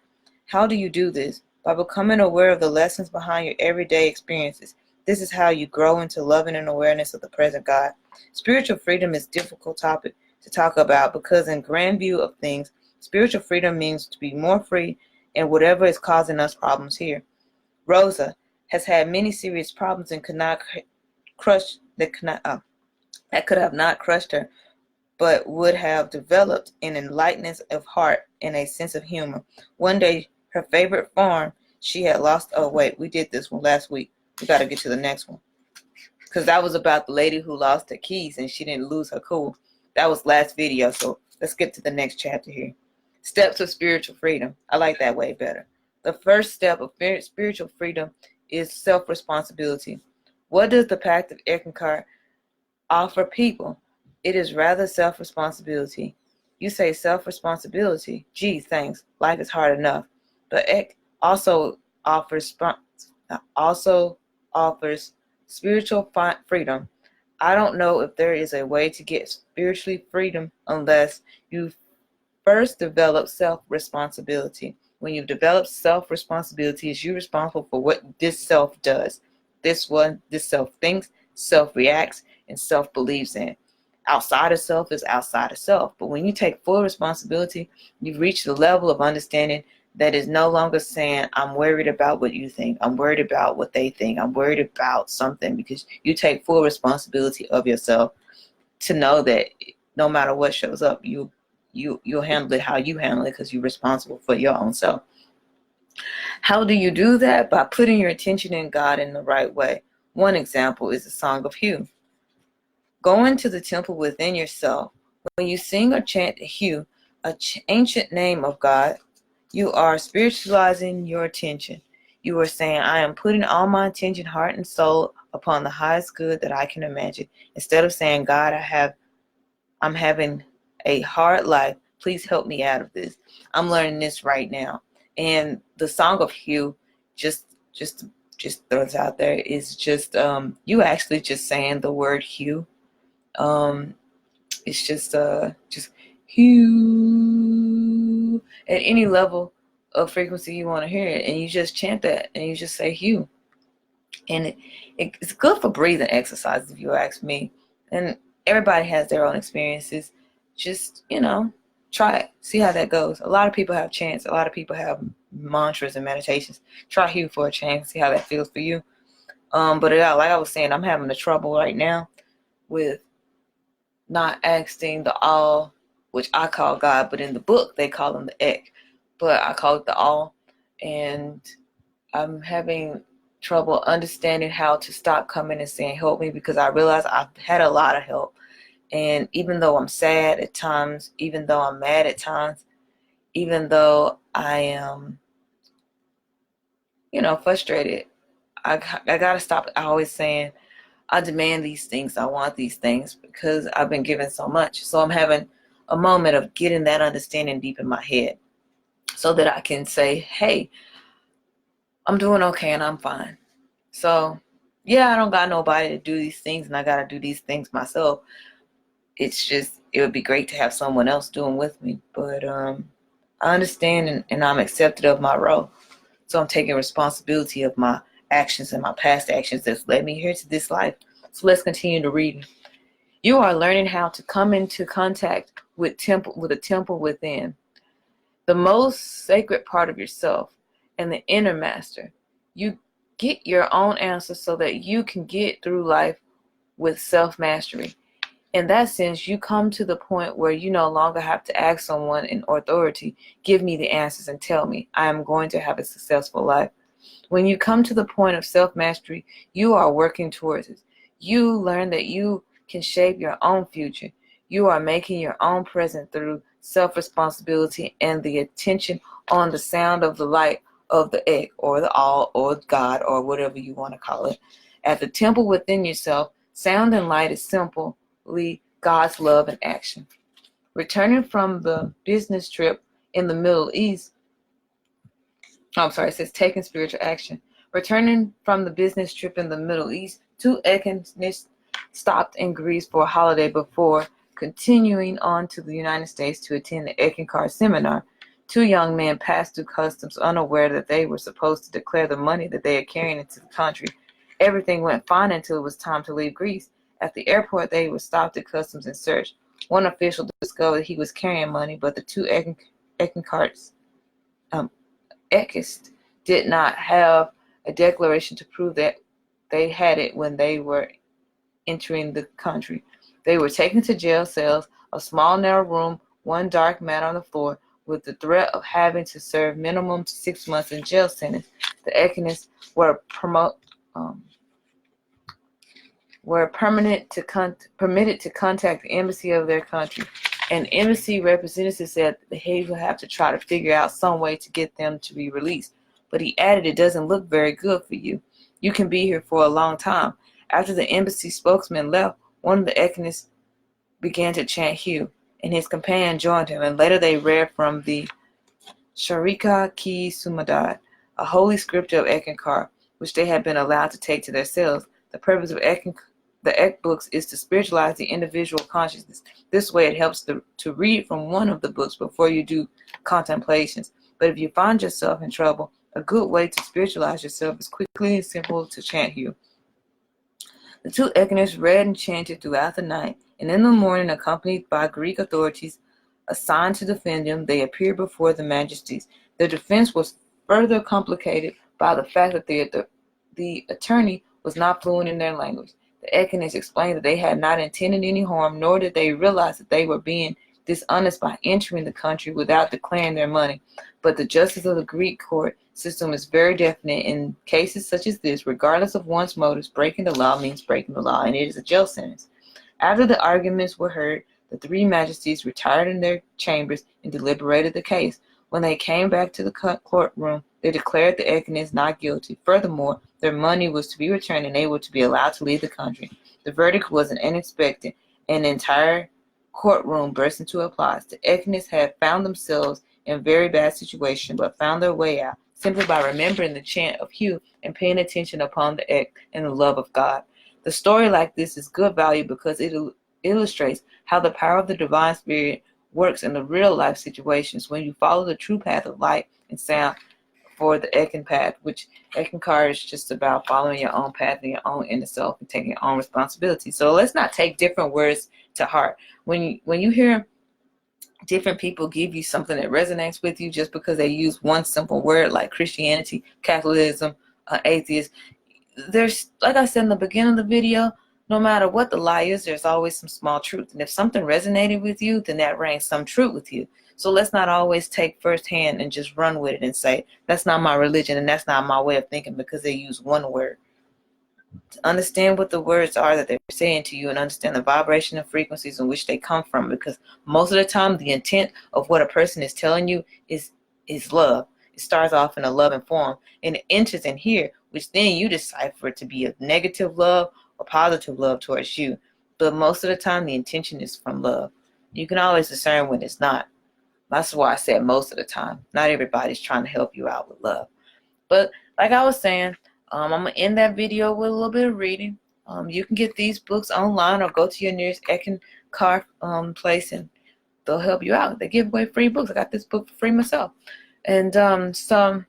How do you do this? By becoming aware of the lessons behind your everyday experiences. This is how you grow into loving and awareness of the present God. Spiritual freedom is a difficult topic to talk about because in grand view of things, spiritual freedom means to be more free in whatever is causing us problems here. Rosa has had many serious problems and could have not crushed her, but would have developed an enlightenment of heart and a sense of humor. One day, her favorite farm, she had lost. Oh, wait, we did this one last week. We got to get to the next one. Because that was about the lady who lost her keys and she didn't lose her cool. That was last video, so let's get to the next chapter here. Steps of spiritual freedom. I like that way better. The first step of spiritual freedom is self-responsibility. What does the Pact of Eckhart offer people? It is rather self-responsibility. You say self-responsibility. Gee, thanks. Life is hard enough. But Eck also offers spiritual freedom. I don't know if there is a way to get spiritually freedom unless you first develop self-responsibility. When you develop self-responsibility, is you responsible for what this self does. This self thinks, self-reacts, and self-believes in. Outside of self is outside of self. But when you take full responsibility, you've reached the level of understanding that is no longer saying, I'm worried about what you think. I'm worried about what they think. I'm worried about something, because you take full responsibility of yourself to know that no matter what shows up, you'll handle it how you handle it because you're responsible for your own self. How do you do that? By putting your attention in God in the right way. One example is the Song of Hugh. Go into the temple within yourself. When you sing or chant Hugh, an ancient name of God, you are spiritualizing your attention. You are saying, I am putting all my attention, heart, and soul upon the highest good that I can imagine. Instead of saying, God, I'm having a hard life. Please help me out of this. I'm learning this right now. And the Song of Hugh, just throws out there, is just you actually just saying the word Hugh. It's just Hugh at any level of frequency you want to hear it, and you just chant that, and you just say Hugh. And it's good for breathing exercise, if you ask me. And everybody has their own experiences. Just, try it. See how that goes. A lot of people have chants. A lot of people have mantras and meditations. Try Hugh for a change. See how that feels for you. But like I was saying, I'm having the trouble right now with not asking the all, which I call God, but in the book they call him the Ek, but I call it the all. And I'm having trouble understanding how to stop coming and saying help me, because I realize I've had a lot of help. And even though I'm sad at times, even though I'm mad at times, even though I am frustrated, I gotta stop always saying I demand these things, I want these things, because I've been given so much. So I'm having a moment of getting that understanding deep in my head so that I can say, hey, I'm doing okay and I'm fine. So yeah, I don't got nobody to do these things, and I got to do these things myself. It's just, it would be great to have someone else doing with me. But I understand, and I'm accepted of my role. So I'm taking responsibility of my actions and my past actions that's led me here to this life. So let's continue to read. You are learning how to come into contact with a temple within, the most sacred part of yourself, and the inner master. You get your own answers so that you can get through life with self-mastery. In that sense, you come to the point where you no longer have to ask someone in authority, give me the answers and tell me I am going to have a successful life. When you come to the point of self-mastery, you are working towards it. You learn that you can shape your own future. You are making your own present through self-responsibility and the attention on the sound of the light of the Ek, or the all, or God, or whatever you want to call it. At the temple within yourself, sound and light is simply God's love in action. Returning from the business trip in the Middle East, it says taking spiritual action. Returning from the business trip in the Middle East, two echinists stopped in Greece for a holiday before continuing on to the United States to attend the Eckankar seminar. Two young men passed through customs unaware that they were supposed to declare the money that they are carrying into the country. Everything went fine until it was time to leave Greece. At the airport, they were stopped at customs and searched. One official discovered he was carrying money, but the two Eckankars did not have a declaration to prove that they had it when they were entering the country. They were taken to jail cells, a small narrow room, one dark mat on the floor, with the threat of having to serve minimum 6 months in jail sentence. The Echinists were permitted to contact the embassy of their country. An embassy representative said that he would have to try to figure out some way to get them to be released. But he added, it doesn't look very good for you. You can be here for a long time. After the embassy spokesman left, one of the Echinists began to chant Hugh, and his companion joined him, and later they read from the Sharika Ki Sumadad, a holy scripture of Eckankar, which they had been allowed to take to their cells. The purpose of the Ek books is to spiritualize the individual consciousness. This way it helps to read from one of the books before you do contemplations. But if you find yourself in trouble, a good way to spiritualize yourself is quickly and simple to chant Hugh. The two Echinists read and chanted throughout the night, and in the morning, accompanied by Greek authorities assigned to defend them, they appeared before the majesties. Their defense was further complicated by the fact that the attorney was not fluent in their language. The Echinists explained that they had not intended any harm, nor did they realize that they were being dishonest by entering the country without declaring their money. But the justice of the Greek court system is very definite. In cases such as this, regardless of one's motives, breaking the law means breaking the law, and it is a jail sentence. After the arguments were heard, the three majesties retired in their chambers and deliberated the case. When they came back to the courtroom, they declared the Ekans not guilty. Furthermore, their money was to be returned and they were to be allowed to leave the country. The verdict was unexpected, and the entire courtroom burst into applause. The Ekans had found themselves in a very bad situation, but found their way out simply by remembering the chant of Hugh and paying attention upon the Ek and the love of God. The story like this is good value because it illustrates how the power of the divine spirit works in the real life situations when you follow the true path of light and sound for the Ekin path, which Ekankar is just about following your own path and your own inner self and taking your own responsibility. So let's not take different words to heart. When you hear different people give you something that resonates with you just because they use one simple word like Christianity, Catholicism, atheist, there's, like I said in the beginning of the video, no matter what the lie is, there's always some small truth. And if something resonated with you, then that rang some truth with you. So let's not always take firsthand and just run with it and say, that's not my religion and that's not my way of thinking because they use one word. To understand what the words are that they're saying to you and understand the vibration and frequencies in which they come from, because most of the time the intent of what a person is telling you is love. It starts off in a loving form and it enters in here, which then you decipher it to be a negative love or positive love towards you. But most of the time the intention is from love. You can always discern when it's not. That's why I said most of the time. Not everybody's trying to help you out with love. But like I was saying, I'm going to end that video with a little bit of reading. You can get these books online or go to your nearest Ekankar place and they'll help you out. They give away free books. I got this book for free myself. And so,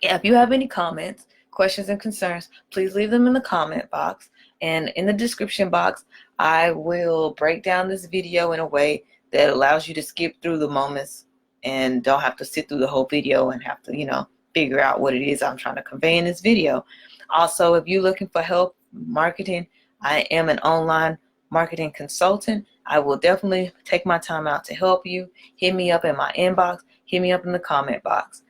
yeah, if you have any comments, questions, and concerns, please leave them in the comment box. And in the description box, I will break down this video in a way that allows you to skip through the moments and don't have to sit through the whole video and have to, figure out what it is I'm trying to convey in this video. Also, if you're looking for help marketing, I am an online marketing consultant. I will definitely take my time out to help you. Hit me up in my inbox. Hit me up in the comment box.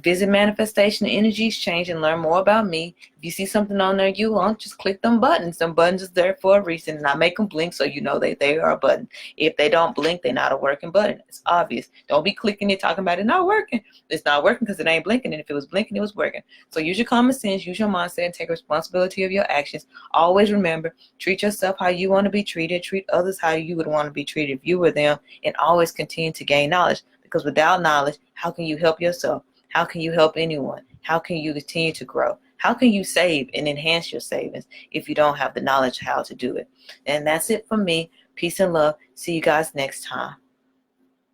Visit Manifestation Energy Exchange and learn more about me. If you see something on there you want, just click them buttons. Them buttons is there for a reason, and I make them blink so you know that they are a button. If they don't blink, they're not a working button. It's obvious. Don't be clicking it talking about it not working. It's not working because it ain't blinking, and if it was blinking, it was working. So use your common sense, use your mindset, and take responsibility of your actions. Always remember, treat yourself how you want to be treated. Treat others how you would want to be treated if you were them, and always continue to gain knowledge, because without knowledge, how can you help yourself? How can you help anyone? How can you continue to grow? How can you save and enhance your savings if you don't have the knowledge how to do it? And that's it from me. Peace and love. See you guys next time.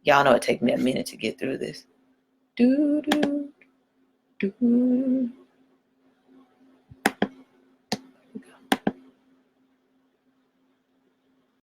Y'all know it takes me a minute to get through this. Do, do, do.